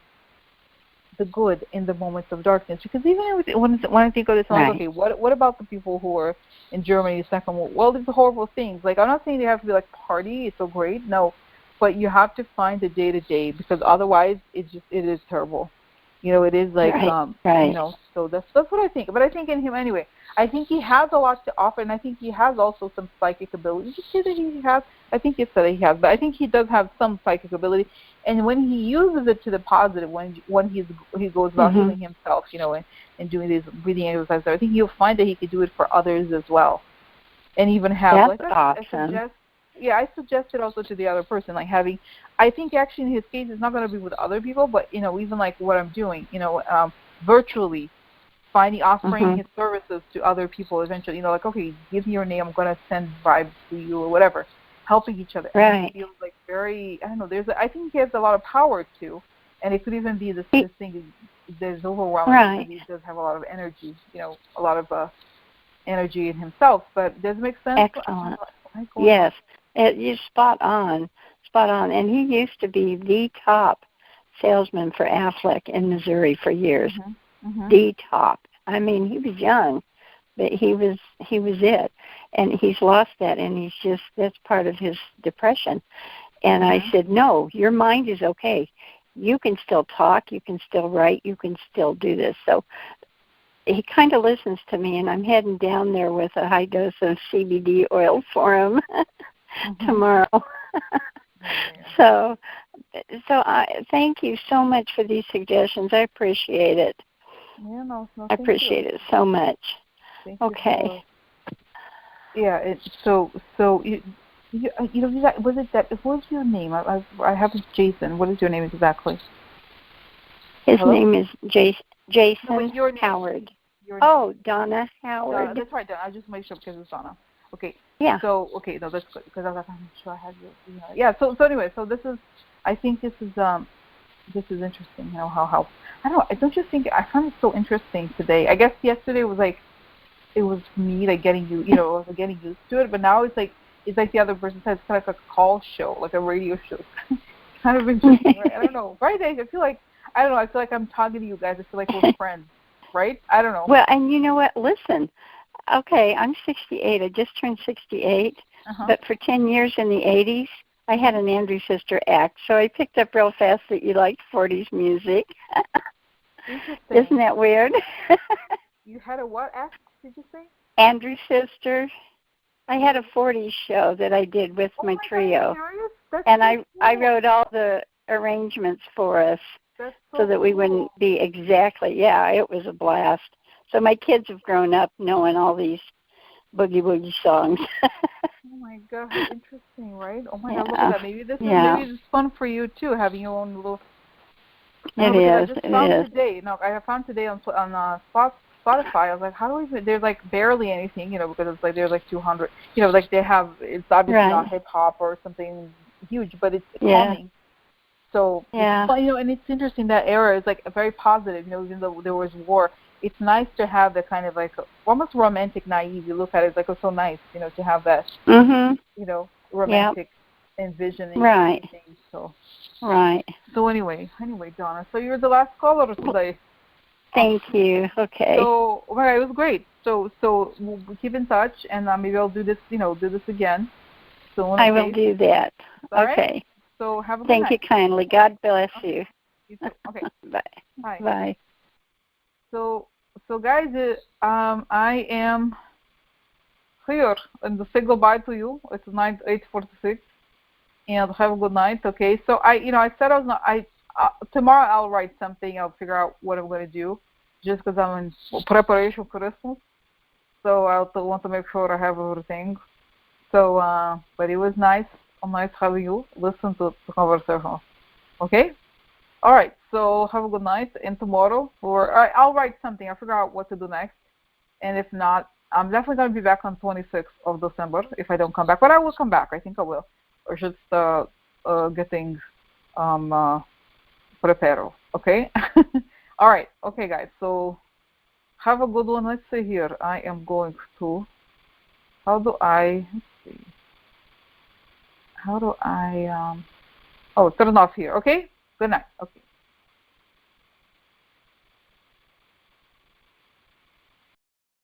the good in the moments of darkness. Because even when I think of this, I'm like, okay, what about the people who are in Germany, Second World? Well, these are horrible things. Like, I'm not saying they have to be like party. It's so great, no, but you have to find the day to day because otherwise it is terrible. It is like So that's what I think. But I think in him anyway. I think he has a lot to offer, and I think he has also some psychic ability. Did you say that he has? I think you said that he has, but I think he does have some psychic ability. And when he uses it to the positive, when he goes about healing himself, and doing these breathing exercises, I think you'll find that he could do it for others as well, and even have awesome. I suggested also to the other person, like having. I think actually in his case, it's not going to be with other people, but even like what I'm doing, virtually. Offering his services to other people eventually, like, okay, give me your name, I'm going to send vibes to you or whatever, helping each other. Right. And it feels like very, I don't know, I think he has a lot of power too, and it could even be this thing that's overwhelming because he does have a lot of energy, a lot of energy in himself, but does it make sense? Excellent. Yes, you're spot on. And he used to be the top salesman for Affleck in Missouri for years. The top. I mean, he was young, but he was it, and he's lost that, and that's part of his depression. And I said, no, your mind is okay. You can still talk, you can still write, you can still do this. So he kind of listens to me, and I'm heading down there with a high dose of CBD oil for him tomorrow. So I thank you so much for these suggestions. I appreciate it. Yeah, no, I appreciate it so much. Okay. So was it that? What was your name? I have Jason. What is your name exactly? His name is Jason no, Howard. Oh, Donna Howard. That's right, Donna. I just make sure because it's Donna. Okay. Yeah. So no, that's good because I was like, I'm sure I have your email. Yeah. So anyway, I think this is interesting. How I don't know. Don't you think I found it so interesting today? I guess yesterday was like it was me like getting getting used to it, but now it's like the other person said, it's kind of like a call show, like a radio show. Kind of interesting, right? I don't know. Right? I feel like I'm talking to you guys. I feel like we're friends, right? I don't know. Well, and you know what? Listen. Okay, I'm 68. I just turned 68. But for 10 years in the 80s, I had an Andrew Sister act, so I picked up real fast that you liked 40s music. Interesting. Isn't that weird? You had a what act, did you say? Andrew Sister. I had a 40s show that I did with my trio. And so I wrote all the arrangements for us so that we wouldn't be exactly, it was a blast. So my kids have grown up knowing all these boogie songs. Oh my God, interesting, right? Oh my God, look at that. Maybe this is fun for you too, having your own little. It is. I just found today. No, I found today on Spotify. I was like, how do we? There's like barely anything, because it's like there's like 200. Like they have. It's obviously not hip hop or something huge, but it's calming. So it's fun, and it's interesting that era is like very positive. Even though there was war, it's nice to have the kind of like almost romantic, naive. You look at it, it's like, oh, so nice, to have that, romantic envisioning. Right. So. Right. So anyway, Donna. So you're the last caller today. Thank you. Okay. So it was great. So we'll keep in touch, and maybe I'll do this, do this again soon. I will do that. All okay. Right? So have a good night. Thank you kindly. God bless you. You too. Okay. Bye. Bye. Bye. So guys, I am here and say goodbye to you. It's 8:46, and have a good night. Okay. So I said tomorrow I'll write something. I'll figure out what I'm going to do, just because I'm in preparation for Christmas. So I want to make sure I have everything. So, but it was nice having you listen to the conversation. Okay? All right. So have a good night. And tomorrow, I'll write something. I'll figure out what to do next. And if not, I'm definitely going to be back on 26th of December if I don't come back. But I will come back. I think I will. Or just getting prepared. Okay? All right. Okay, guys. So have a good one. Let's see here. I am going to... let's see. How do I... turn off here. Okay? Good night. Okay.